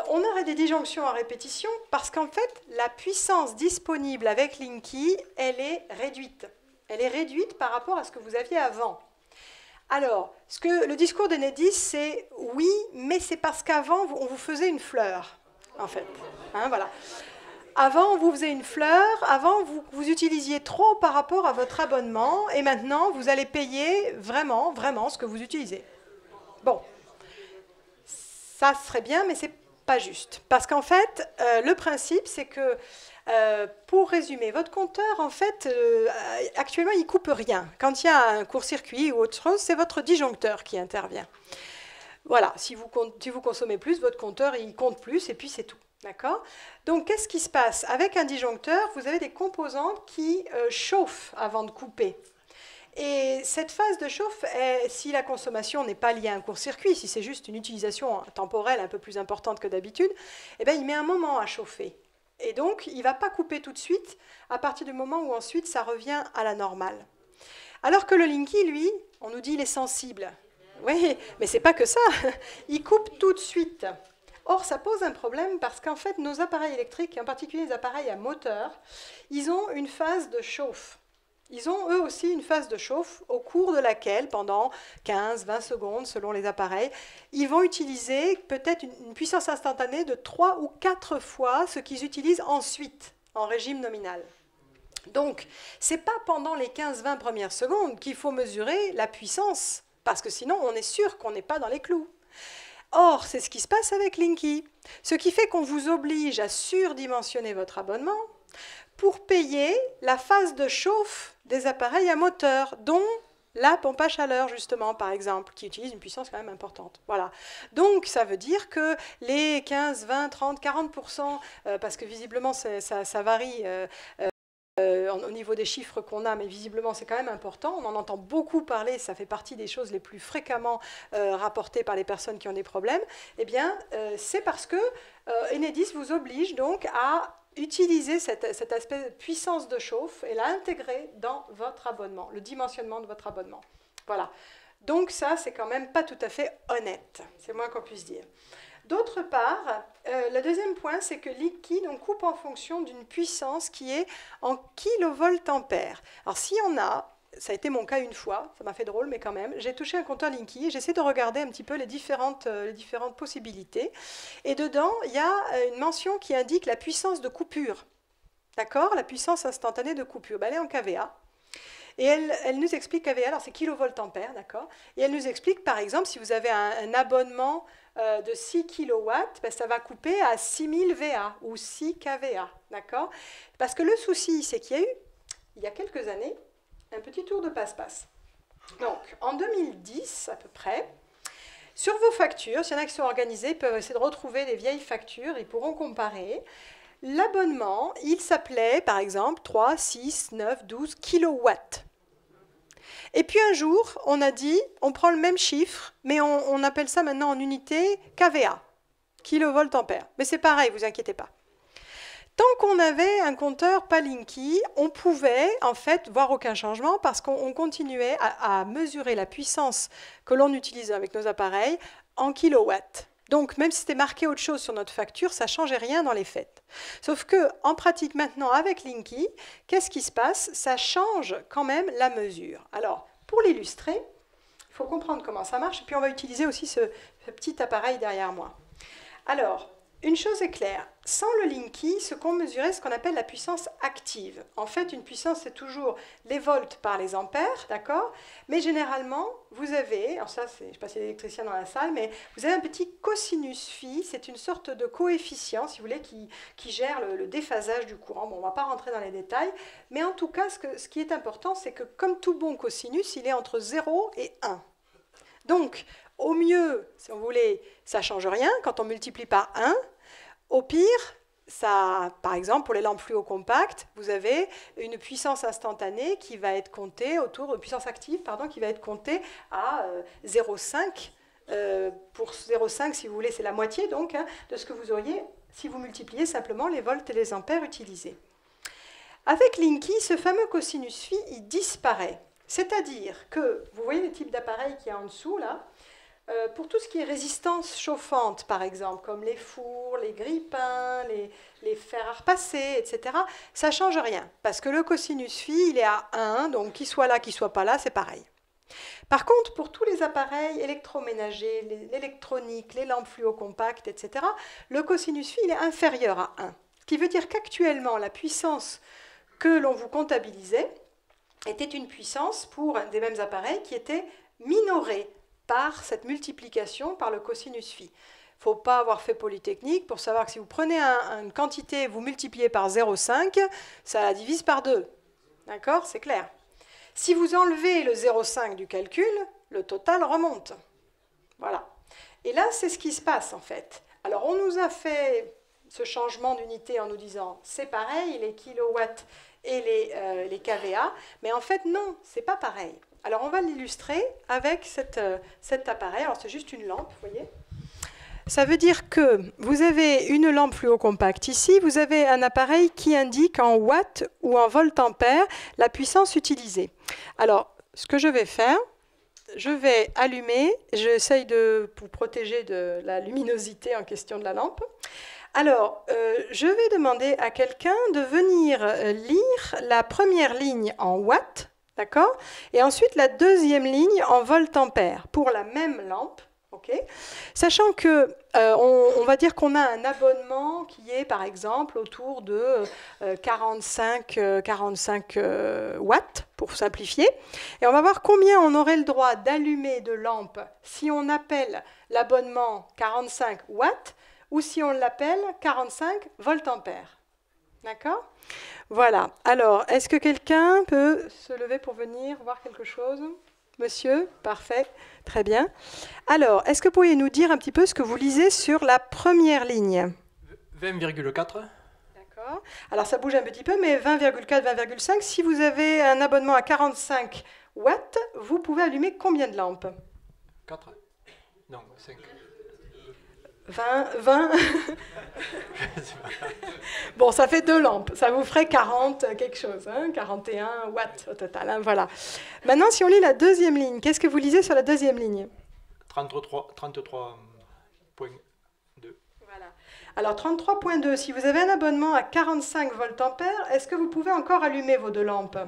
on aurait des disjonctions à répétition parce qu'en fait, la puissance disponible avec Linky, elle est réduite. Elle est réduite par rapport à ce que vous aviez avant. Alors, le discours d'Enedis, c'est oui, mais c'est parce qu'avant, on vous faisait une fleur, en fait. Hein, voilà. Avant, on vous faisait une fleur, avant, vous utilisiez trop par rapport à votre abonnement, et maintenant, vous allez payer vraiment, vraiment ce que vous utilisez. Bon. Ça serait bien, mais ce n'est pas juste. Parce qu'en fait, le principe, c'est que, pour résumer, votre compteur, en fait, actuellement, il ne coupe rien. Quand il y a un court-circuit ou autre chose, c'est votre disjoncteur qui intervient. Voilà, si vous consommez plus, votre compteur, il compte plus, et puis c'est tout. D'accord? Donc, qu'est-ce qui se passe? Avec un disjoncteur, vous avez des composantes qui chauffent avant de couper. Et cette phase de chauffe, si la consommation n'est pas liée à un court-circuit, si c'est juste une utilisation temporelle un peu plus importante que d'habitude, eh bien, il met un moment à chauffer. Et donc, il ne va pas couper tout de suite à partir du moment où ensuite ça revient à la normale. Alors que le Linky, lui, on nous dit il est sensible. Oui, mais ce n'est pas que ça. Il coupe tout de suite. Or, ça pose un problème parce qu'en fait, nos appareils électriques, et en particulier les appareils à moteur, ils ont une phase de chauffe. Ils ont eux aussi une phase de chauffe au cours de laquelle, pendant 15-20 secondes selon les appareils, ils vont utiliser peut-être une puissance instantanée de 3 ou 4 fois ce qu'ils utilisent ensuite en régime nominal. Donc, ce n'est pas pendant les 15-20 premières secondes qu'il faut mesurer la puissance, parce que sinon on est sûr qu'on n'est pas dans les clous. Or, c'est ce qui se passe avec Linky, ce qui fait qu'on vous oblige à surdimensionner votre abonnement pour payer la phase de chauffe des appareils à moteur, dont la pompe à chaleur, justement, par exemple, qui utilise une puissance quand même importante. Voilà. Donc, ça veut dire que les 15, 20, 30, 40%, parce que visiblement, ça varie au niveau des chiffres qu'on a, mais visiblement, c'est quand même important. On en entend beaucoup parler, ça fait partie des choses les plus fréquemment rapportées par les personnes qui ont des problèmes. Eh bien, c'est parce que Enedis vous oblige donc à utiliser cet aspect de puissance de chauffe et l'intégrer dans votre abonnement, le dimensionnement de votre abonnement. Voilà. Donc ça, c'est quand même pas tout à fait honnête. C'est moins qu'on puisse dire. D'autre part, le deuxième point, c'est que Linky coupe en fonction d'une puissance qui est en kilovoltampères. Alors si on a, ça a été mon cas une fois, ça m'a fait drôle, mais quand même, j'ai touché un compteur Linky et j'essaie de regarder un petit peu les différentes possibilités. Et dedans, il y a une mention qui indique la puissance de coupure. D'accord? La puissance instantanée de coupure. Ben, elle est en kVA. Et elle nous explique kVA, alors c'est kilovoltampères, d'accord? Et elle nous explique, par exemple, si vous avez un abonnement de 6 kW, ben ça va couper à 6000 VA ou 6 kVA, d'accord? Parce que le souci, c'est qu'il y a eu, il y a quelques années, un petit tour de passe-passe. Donc, en 2010 à peu près, sur vos factures, s'il y en a qui sont organisés, ils peuvent essayer de retrouver les vieilles factures, ils pourront comparer. L'abonnement, il s'appelait, par exemple, 3, 6, 9, 12 kilowatts. Et puis un jour, on a dit, on prend le même chiffre, mais on appelle ça maintenant en unité kVA, kilovoltampères. Mais c'est pareil, vous inquiétez pas. Tant qu'on avait un compteur pas Linky, on pouvait en fait voir aucun changement parce qu'on continuait à mesurer la puissance que l'on utilise avec nos appareils en kilowatts. Donc, même si c'était marqué autre chose sur notre facture, ça ne changeait rien dans les faits. Sauf qu'en pratique maintenant, avec Linky, qu'est-ce qui se passe? Ça change quand même la mesure. Alors, pour l'illustrer, il faut comprendre comment ça marche, et puis on va utiliser aussi ce petit appareil derrière moi. Alors, une chose est claire, sans le Linky, ce qu'on mesurait, ce qu'on appelle la puissance active. En fait, une puissance, c'est toujours les volts par les ampères, d'accord? Mais généralement, vous avez, alors ça, je ne sais pas s'il y a des électriciens dans la salle, mais vous avez un petit cosinus phi, c'est une sorte de coefficient, si vous voulez, qui gère le déphasage du courant. Bon, on ne va pas rentrer dans les détails, mais en tout cas, ce qui est important, c'est que comme tout bon cosinus, il est entre 0 et 1. Donc, au mieux, si vous voulez, ça ne change rien quand on multiplie par 1. Au pire, ça, par exemple, pour les lampes fluo compactes, vous avez une puissance instantanée qui va être comptée autour de puissance active, pardon, qui va être comptée à 0,5. Pour 0,5, si vous voulez, c'est la moitié donc de ce que vous auriez si vous multipliez simplement les volts et les ampères utilisés. Avec Linky, ce fameux cosinus phi, il disparaît. C'est-à-dire que, vous voyez le type d'appareil qui est en dessous, là, pour tout ce qui est résistance chauffante, par exemple, comme les fours, les grille-pains, les fers à repasser, etc., ça ne change rien, parce que le cosinus phi, il est à 1, donc qu'il soit là, qu'il ne soit pas là, c'est pareil. Par contre, pour tous les appareils électroménagers, l'électronique, les lampes fluo compactes, etc., le cosinus phi, il est inférieur à 1, ce qui veut dire qu'actuellement, la puissance que l'on vous comptabilisait était une puissance, pour des mêmes appareils, qui était minorée par cette multiplication par le cosinus phi. Il ne faut pas avoir fait Polytechnique pour savoir que si vous prenez une quantité, vous multipliez par 0,5, ça la divise par 2. D'accord? C'est clair. Si vous enlevez le 0,5 du calcul, le total remonte. Voilà. Et là, c'est ce qui se passe en fait. Alors, on nous a fait ce changement d'unité en nous disant c'est pareil, les kilowatts et les kVA, mais en fait, non, ce n'est pas pareil. Alors, on va l'illustrer avec cet appareil. Alors, c'est juste une lampe, vous voyez. Ça veut dire que vous avez une lampe fluo compacte ici, vous avez un appareil qui indique en watts ou en voltampères la puissance utilisée. Alors, ce que je vais faire, je vais allumer, j'essaye de vous protéger de la luminosité en question de la lampe. Alors, je vais demander à quelqu'un de venir lire la première ligne en watts, d'accord? Et ensuite la deuxième ligne en volt-ampères pour la même lampe. Okay. Sachant que on va dire qu'on a un abonnement qui est par exemple autour de 45 watts pour simplifier, et on va voir combien on aurait le droit d'allumer de lampes si on appelle l'abonnement 45 watts ou si on l'appelle 45 volt-ampères. D'accord? Voilà. Alors, est-ce que quelqu'un peut se lever pour venir voir quelque chose? Monsieur? Parfait. Très bien. Alors, est-ce que vous pourriez nous dire un petit peu ce que vous lisez sur la première ligne? 20,4. D'accord. Alors, ça bouge un petit peu, mais 20,4, 20,5. Si vous avez un abonnement à 45 watts, vous pouvez allumer combien de lampes? 4. Non, 5. 20. Bon, ça fait 2 lampes. Ça vous ferait 40 quelque chose, hein, 41 watts au total. Hein, voilà. Maintenant, si on lit la deuxième ligne, qu'est-ce que vous lisez sur la deuxième ligne? 33.2. Voilà. Alors, 33.2, si vous avez un abonnement à 45 volt-ampères, est-ce que vous pouvez encore allumer vos 2 lampes?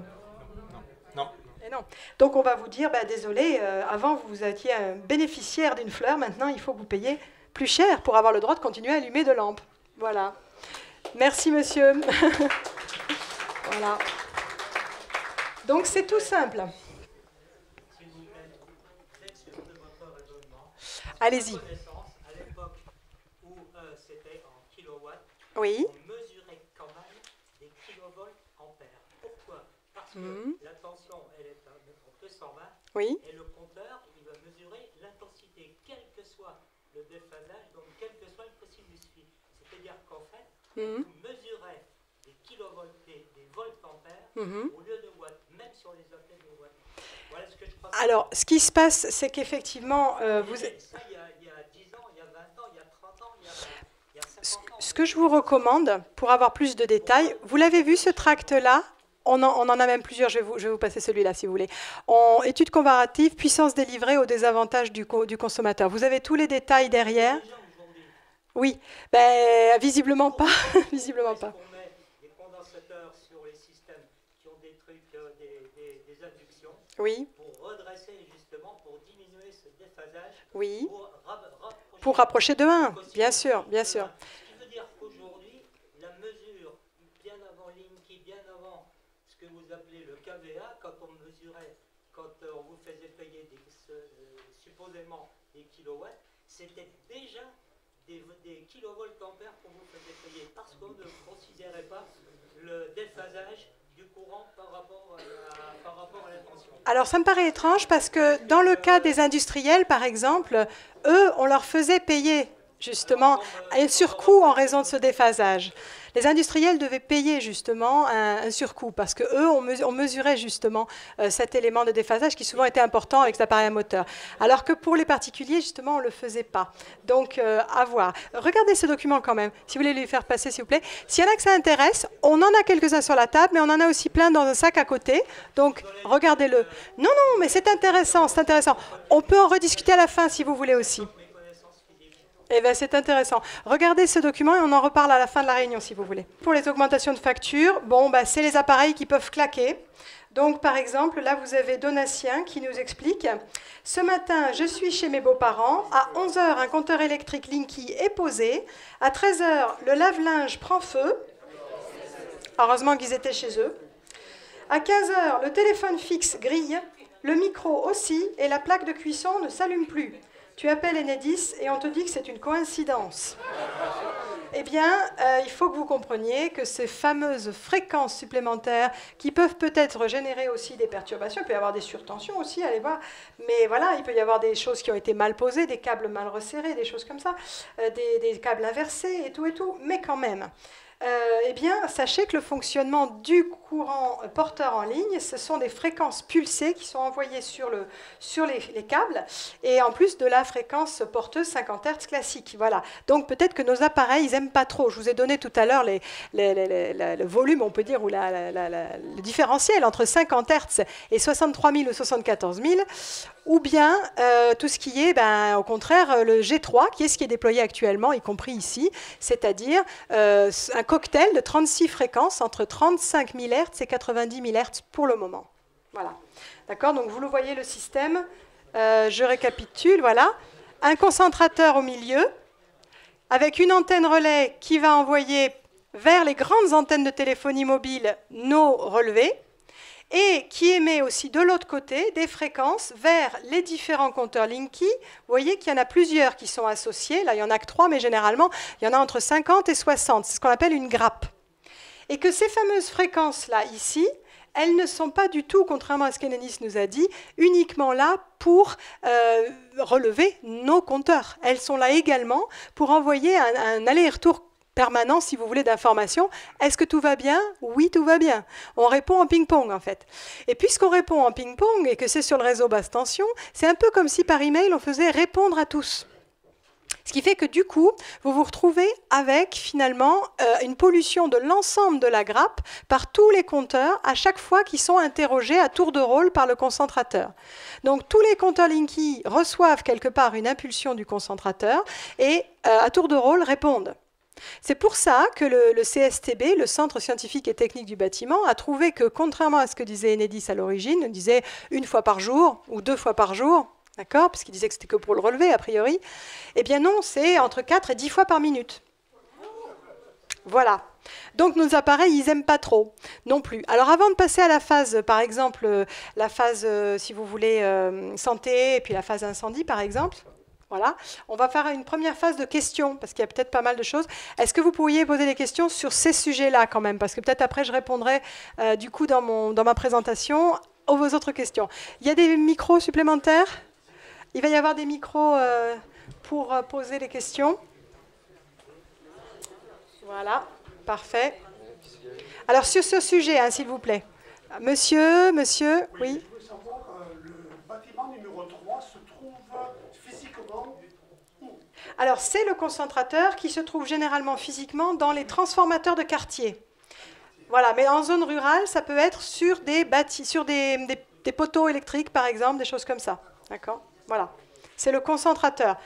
Non. Et non. Donc, on va vous dire, bah, désolé, avant, vous étiez un bénéficiaire d'une fleur, maintenant, il faut que vous payiez plus cher pour avoir le droit de continuer à allumer 2 lampes. Voilà. Merci, monsieur. Voilà. Donc, c'est tout simple. Allez-y. À l'époque où c'était en kilowatts, Oui. on mesurait quand même des kilovolts ampères. Pourquoi? Parce que la tension, elle est en 220, Oui. et le compteur, il va mesurer l'intensité, quel que soit le déphasage, donc quel que soit le cosinus phi. C'est-à-dire qu'en fait, on mesurait des kilovolts, des volts-ampères, au lieu de watts, même sur les appels de watts. Voilà ce que je crois. Alors, ce qui se passe, c'est qu'effectivement, vous... Ça, il y a 10 ans, il y a 20 ans, il y a 30 ans, il y a 50 ans. Ce que je vous recommande, pour avoir plus de détails, vous l'avez vu ce tract-là, on en a même plusieurs, je vais vous passer celui-là si vous voulez. En étude comparative, puissance délivrée au désavantage du consommateur. Vous avez tous les détails derrière. Oui, ben, visiblement pas. Visiblement pas. On met des condensateurs sur les systèmes qui ont des trucs, des inductions, Oui, pour redresser justement, pour diminuer ce déphasage, oui. pour Rapprocher de 1, bien sûr, bien sûr. Ce qui veut dire qu'aujourd'hui, la mesure, bien avant Linky, bien avant ce que vous appelez le KVA, quand on mesurait, quand on vous faisait payer supposément des kilowatts, c'était déjà des kilovolts ampères qu'on vous faisait payer, parce qu'on ne considérait pas le déphasage du courant par rapport à la tension. Alors, ça me paraît étrange parce que dans le cas des industriels, par exemple, eux, on leur faisait payer justement un surcoût en raison de ce déphasage. Les industriels devaient payer justement un surcoût parce qu'eux, on mesurait justement cet élément de déphasage qui souvent était important avec cet appareil à moteur. Alors que pour les particuliers, justement, on ne le faisait pas. Donc, à voir. Regardez ce document quand même, si vous voulez lui faire passer, s'il vous plaît. S'il y en a que ça intéresse, on en a quelques-uns sur la table, mais on en a aussi plein dans un sac à côté. Donc, regardez-le. Non, mais c'est intéressant, c'est intéressant. On peut en rediscuter à la fin si vous voulez aussi. Eh bien, c'est intéressant. Regardez ce document et on en reparle à la fin de la réunion, si vous voulez. Pour les augmentations de factures, bon, bah, c'est les appareils qui peuvent claquer. Donc, par exemple, là, vous avez Donatien qui nous explique « Ce matin, je suis chez mes beaux-parents. À 11 h, un compteur électrique Linky est posé. À 13 h, le lave-linge prend feu. » Heureusement qu'ils étaient chez eux. À 15 h, le téléphone fixe grille, le micro aussi, et la plaque de cuisson ne s'allume plus. Tu appelles Enedis et on te dit que c'est une coïncidence. Eh bien, il faut que vous compreniez que ces fameuses fréquences supplémentaires qui peuvent peut-être générer aussi des perturbations, il peut y avoir des surtensions aussi, allez voir, mais voilà, il peut y avoir des choses qui ont été mal posées, des câbles mal resserrés, des choses comme ça, des câbles inversés et tout, mais quand même. Eh bien, sachez que le fonctionnement du courant porteur en ligne, ce sont des fréquences pulsées qui sont envoyées sur les câbles, et en plus de la fréquence porteuse 50 Hz classique. Voilà. Donc peut-être que nos appareils, ils n'aiment pas trop. Je vous ai donné tout à l'heure le volume, on peut dire, ou le différentiel entre 50 Hz et 63 000 ou 74 000, ou bien tout ce qui est, au contraire, le G3, qui est ce qui est déployé actuellement, y compris ici, c'est-à-dire un cocktail de 36 fréquences entre 35 000 Hz et 90 000 Hz pour le moment. Voilà. D'accord? Donc vous le voyez, le système, je récapitule, voilà. Un concentrateur au milieu, avec une antenne relais qui va envoyer vers les grandes antennes de téléphonie mobile nos relevés, et qui émet aussi de l'autre côté des fréquences vers les différents compteurs Linky. Vous voyez qu'il y en a plusieurs qui sont associés. Là, il n'y en a que 3, mais généralement, il y en a entre 50 et 60. C'est ce qu'on appelle une grappe. Et que ces fameuses fréquences-là, ici, elles ne sont pas du tout, contrairement à ce qu'Enedis nous a dit, uniquement là pour relever nos compteurs. Elles sont là également pour envoyer un aller-retour permanent, si vous voulez, d'informations. Est-ce que tout va bien? Oui, tout va bien. On répond en ping-pong, en fait. Et puisqu'on répond en ping-pong et que c'est sur le réseau basse tension, c'est un peu comme si par email, on faisait répondre à tous. Ce qui fait que du coup, vous vous retrouvez avec finalement une pollution de l'ensemble de la grappe par tous les compteurs à chaque fois qu'ils sont interrogés à tour de rôle par le concentrateur. Donc tous les compteurs Linky reçoivent quelque part une impulsion du concentrateur et à tour de rôle répondent. C'est pour ça que le CSTB, le Centre scientifique et technique du bâtiment, a trouvé que, contrairement à ce que disait Enedis à l'origine, il disait 1 fois par jour ou 2 fois par jour, d'accord, parce qu'il disait que c'était que pour le relevé, a priori, eh bien non, c'est entre 4 et 10 fois par minute. Voilà. Donc nos appareils, ils n'aiment pas trop non plus. Alors avant de passer à la phase, par exemple, la phase, si vous voulez, santé, et puis la phase incendie, par exemple, voilà. On va faire une première phase de questions, parce qu'il y a peut-être pas mal de choses. Est-ce que vous pourriez poser des questions sur ces sujets-là quand même? Parce que peut-être après, je répondrai du coup dans ma présentation aux vos autres questions. Il y a des micros supplémentaires? Il va y avoir des micros pour poser les questions. Voilà, parfait. Alors sur ce sujet, hein, s'il vous plaît. Monsieur, oui. Je veux savoir, le bâtiment numéro 3 se trouve physiquement où? Alors, c'est le concentrateur qui se trouve généralement physiquement dans les transformateurs de quartier. Voilà, mais en zone rurale, ça peut être sur des poteaux électriques, par exemple, des choses comme ça. D'accord? Voilà. C'est le concentrateur.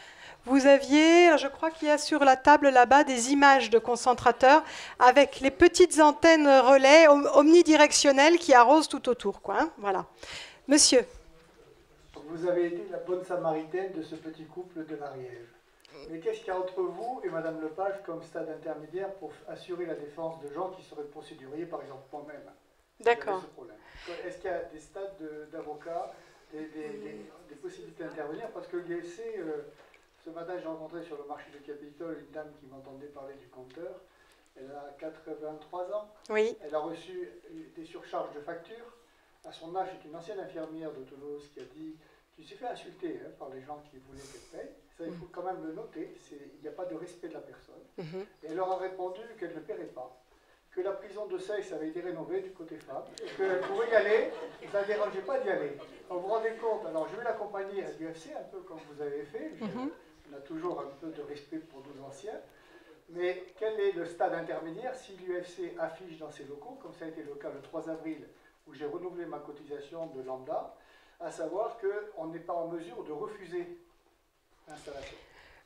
Vous aviez, je crois qu'il y a sur la table là-bas des images de concentrateurs avec les petites antennes relais omnidirectionnelles qui arrosent tout autour, quoi, hein. Voilà. Monsieur. Vous avez été la bonne samaritaine de ce petit couple de l'Ariège. Mais qu'est-ce qu'il y a entre vous et Madame Lepage comme stade intermédiaire pour assurer la défense de gens qui seraient procéduriers, par exemple moi-même? D'accord. Est-ce qu'il y a des stades d'avocats, des possibilités d'intervenir? Parce que l'IFC, ce matin j'ai rencontré sur le marché du Capitole une dame qui m'entendait parler du compteur. Elle a 83 ans. Oui. Elle a reçu des surcharges de factures. À son âge, c'est une ancienne infirmière de Toulouse qui a dit, qui s'est fait insulter par les gens qui voulaient qu'elle paye. Ça, il faut quand même le noter. Il n'y a pas de respect de la personne. Et elle leur a répondu qu'elle ne paierait pas, que la prison de sexe avait été rénovée du côté femme, qu'elle pouvait y aller, et ça ne dérangeait pas d'y aller. Vous vous rendez compte? Alors je vais l'accompagner à l'UFC, un peu comme vous avez fait. On a toujours un peu de respect pour nos anciens. Mais quel est le stade intermédiaire si l'UFC affiche dans ses locaux, comme ça a été le cas le 3 avril, où j'ai renouvelé ma cotisation de lambda, à savoir qu'on n'est pas en mesure de refuser l'installation?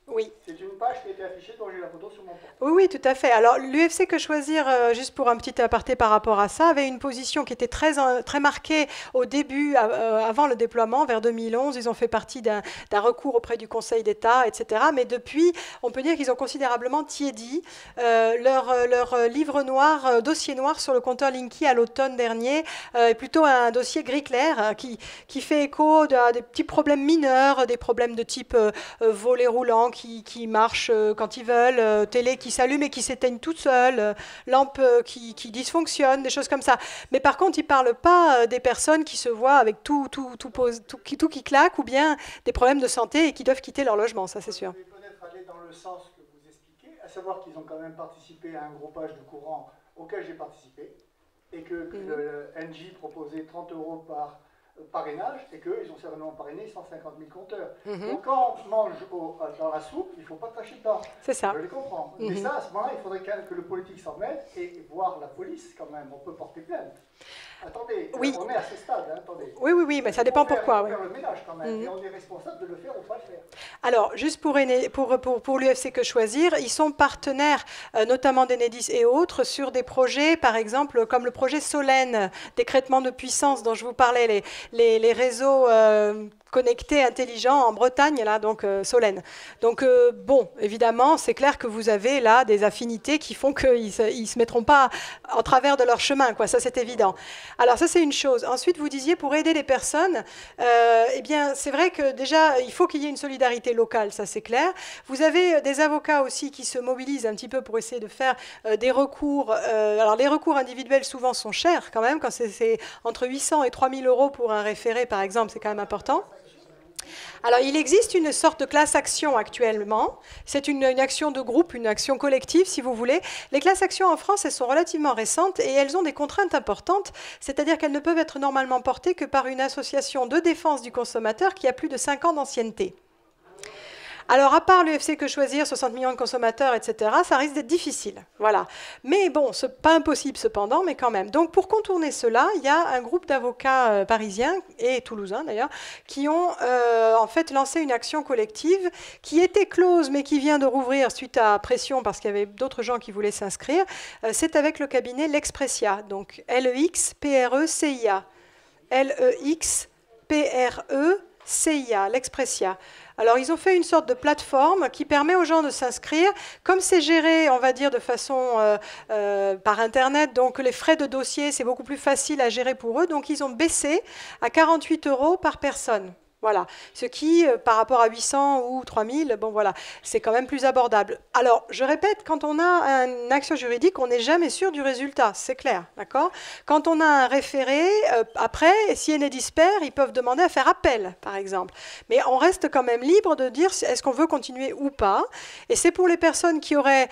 Oui. C'est une page qui a été affichée dont j'ai la photo sur mon portable. Oui, oui, tout à fait. Alors, l'UFC Que Choisir, juste pour un petit aparté par rapport à ça, avait une position qui était très marquée au début, avant le déploiement, vers 2011. Ils ont fait partie d'un recours auprès du Conseil d'État, etc. Mais depuis, on peut dire qu'ils ont considérablement tiédi. Leur livre noir, dossier noir sur le compteur Linky à l'automne dernier, est plutôt un dossier gris clair qui fait écho à des petits problèmes mineurs, des problèmes de type volet roulant, qui marchent quand ils veulent, télé qui s'allume et qui s'éteignent toute seule, lampes qui dysfonctionnent, des choses comme ça. Mais par contre, ils ne parlent pas des personnes qui se voient avec tout qui claque, ou bien des problèmes de santé et qui doivent quitter leur logement, ça c'est sûr. Vous pouvez peut-être aller dans le sens que vous expliquez, à savoir qu'ils ont quand même participé à un groupage de courant auquel j'ai participé. et que le NJ proposait 30 € par parrainage, et qu'ils ont certainement parrainé 150 000 compteurs. Donc quand on mange dans la soupe, il ne faut pas cracher dedans. C'est ça. Je les comprends. Mais ça, à ce moment-là, il faudrait quand même que le politique s'en mette et voir la police quand même. On peut porter plainte. Attendez, oui. On est à ce stade, hein, attendez. Oui, mais ça dépend pourquoi. On faire le ménage quand même, et on est responsable de le faire ou pas le faire. Alors, juste pour l'UFC Que Choisir, ils sont partenaires, notamment d'Enedis et autres, sur des projets, par exemple, comme le projet Solène, d'écrêtement de puissance dont je vous parlais, les réseaux connectés, intelligents en Bretagne, là, donc Solène. Donc, bon, évidemment, c'est clair que vous avez là des affinités qui font qu'ils ne se mettront pas en travers de leur chemin, quoi. Ça, c'est évident. Alors, ça, c'est une chose. Ensuite, vous disiez, pour aider les personnes, eh bien, c'est vrai que déjà, il faut qu'il y ait une solidarité locale, ça, c'est clair. Vous avez des avocats aussi qui se mobilisent un petit peu pour essayer de faire des recours. Alors, les recours individuels, souvent, sont chers quand même. Quand c'est entre 800 et 3000 € pour un référé, par exemple, c'est quand même important. Alors, il existe une sorte de class action actuellement. C'est une action de groupe, une action collective, si vous voulez. Les class actions en France, elles sont relativement récentes et elles ont des contraintes importantes, c'est-à-dire qu'elles ne peuvent être normalement portées que par une association de défense du consommateur qui a plus de 5 ans d'ancienneté. Alors, à part l'UFC Que Choisir, 60 millions de consommateurs, etc., ça risque d'être difficile. Voilà. Mais bon, c'est pas impossible cependant, mais quand même. Donc, pour contourner cela, il y a un groupe d'avocats parisiens, et toulousains d'ailleurs, qui ont en fait lancé une action collective qui était close, mais qui vient de rouvrir suite à pression, parce qu'il y avait d'autres gens qui voulaient s'inscrire. C'est avec le cabinet L'Expressia, donc L-E-X-P-R-E-C-I-A. L-E-X-P-R-E-C-I-A, L'Expressia. Alors, ils ont fait une sorte de plateforme qui permet aux gens de s'inscrire. Comme c'est géré, on va dire, de façon par Internet, donc les frais de dossier, c'est beaucoup plus facile à gérer pour eux. Donc, ils ont baissé à 48 € par personne. Voilà, ce qui, par rapport à 800 ou 3000, bon voilà, c'est quand même plus abordable. Alors, je répète, quand on a une action juridique, on n'est jamais sûr du résultat, c'est clair, d'accord? Quand on a un référé, après, si Enedis perd, ils peuvent demander à faire appel, par exemple. Mais on reste quand même libre de dire est-ce qu'on veut continuer ou pas. Et c'est pour les personnes qui auraient,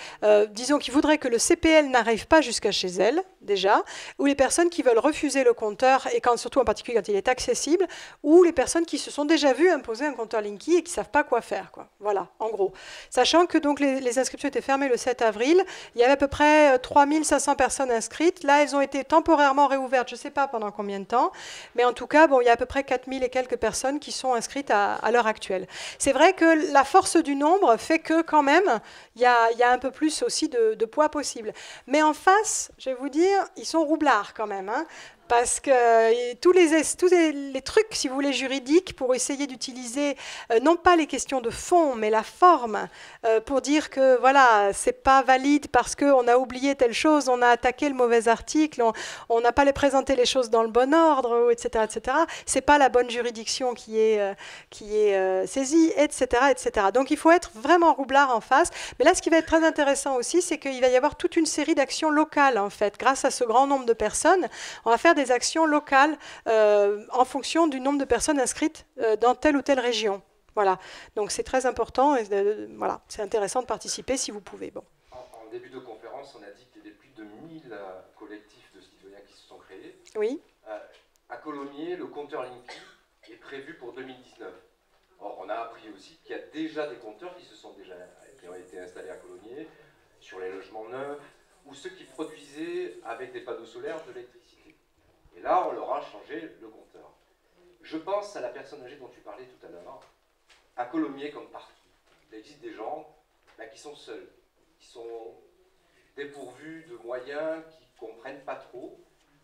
disons, qui voudraient que le CPL n'arrive pas jusqu'à chez elles, déjà, ou les personnes qui veulent refuser le compteur, et surtout en particulier quand il est accessible, ou les personnes qui se sont déjà vues imposer un compteur Linky et qui ne savent pas quoi faire, quoi. Voilà, en gros. Sachant que donc, les inscriptions étaient fermées le 7 avril, il y avait à peu près 3500 personnes inscrites. Là, elles ont été temporairement réouvertes, je ne sais pas pendant combien de temps, mais en tout cas, bon, il y a à peu près 4000 et quelques personnes qui sont inscrites à l'heure actuelle. C'est vrai que la force du nombre fait que quand même, il y a un peu plus aussi de poids possible. Mais en face, je vais vous dire, ils sont roublards quand même, hein, parce que tous les trucs, si vous voulez, juridiques, pour essayer d'utiliser, non pas les questions de fond, mais la forme, pour dire que, voilà, c'est pas valide parce qu'on a oublié telle chose, on a attaqué le mauvais article, on n'a pas présenté les choses dans le bon ordre, etc., etc. C'est pas la bonne juridiction qui est saisie, etc., etc. Donc, il faut être vraiment roublard en face. Mais là, ce qui va être très intéressant aussi, c'est qu'il va y avoir toute une série d'actions locales, en fait. Grâce à ce grand nombre de personnes, on va faire des actions locales en fonction du nombre de personnes inscrites dans telle ou telle région. Voilà. Donc, c'est très important. Et, voilà. C'est intéressant de participer si vous pouvez. Bon. En début de conférence, on a dit qu'il y avait plus de 1000 collectifs de citoyens qui se sont créés. Oui. À Colomiers, le compteur Linky est prévu pour 2019. Or, on a appris aussi qu'il y a déjà des compteurs qui ont été installés à Colomiers, sur les logements neufs, ou ceux qui produisaient avec des panneaux solaires de l'électricité. Et là, on leur a changé le compteur. Je pense à la personne âgée dont tu parlais tout à l'heure, à Colomiers comme partout. Il existe des gens qui sont seuls, qui sont dépourvus de moyens, qui ne comprennent pas trop.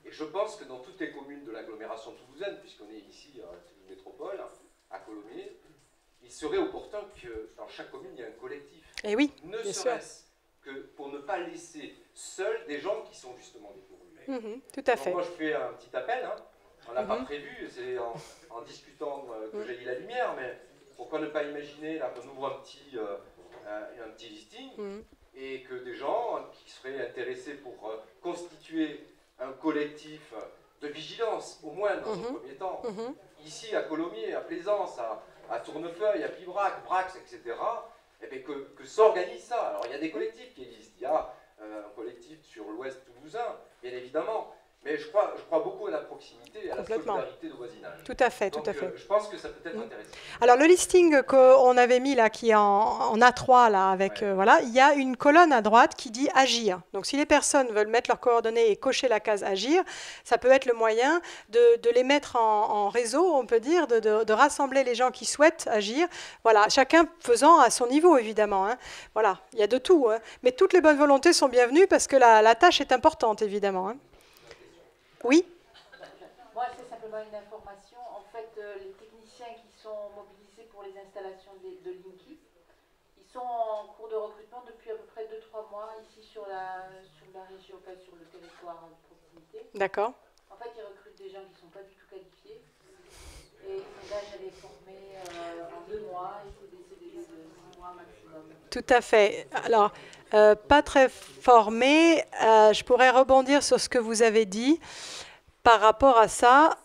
Et je pense que dans toutes les communes de l'agglomération toulousaine, puisqu'on est ici à Toulouse Métropole, à Colomiers, il serait opportun que dans chaque commune, il y ait un collectif. Et oui, ne serait-ce que pour ne pas laisser seuls des gens qui sont justement dépourvus. Tout à fait. Donc moi, je fais un petit appel. Hein. On ne l'a pas prévu, c'est en discutant que j'ai eu la lumière, mais pourquoi ne pas imaginer, là, qu'on ouvre un petit listing, et que des gens qui seraient intéressés pour constituer un collectif de vigilance, au moins dans un premier temps, ici à Colomiers, à Plaisance, à Tournefeuille, à Pibrac, Brax, etc., eh bien que s'organise ça. Alors il y a des collectifs qui existent. Il y a un collectif sur l'ouest toulousain, bien évidemment, Mais je crois beaucoup à la proximité et à la Complètement. solidarité de voisinage. Tout à fait, Donc, tout à fait. je pense que ça peut être intéressant. Alors le listing qu'on avait mis là, qui est en A3 là, avec Ouais. voilà, il y a une colonne à droite qui dit agir. Donc si les personnes veulent mettre leurs coordonnées et cocher la case agir, ça peut être le moyen de les mettre en réseau, on peut dire, de rassembler les gens qui souhaitent agir. Voilà, chacun faisant à son niveau évidemment. Hein. Voilà, il y a de tout. Hein. Mais toutes les bonnes volontés sont bienvenues parce que la tâche est importante évidemment. Hein. Oui. Moi, c'est simplement une information. En fait, les techniciens qui sont mobilisés pour les installations de Linky, ils sont en cours de recrutement depuis à peu près 2-3 mois ici sur la région, enfin, sur le territoire de proximité. D'accord. En fait, ils recrutent des gens qui ne sont pas du tout qualifiés et ils s'engagent à les former en 2 mois et c'est des CDD de 6 mois maximum. Tout à fait. Alors, pas très formé. Je pourrais rebondir sur ce que vous avez dit par rapport à ça.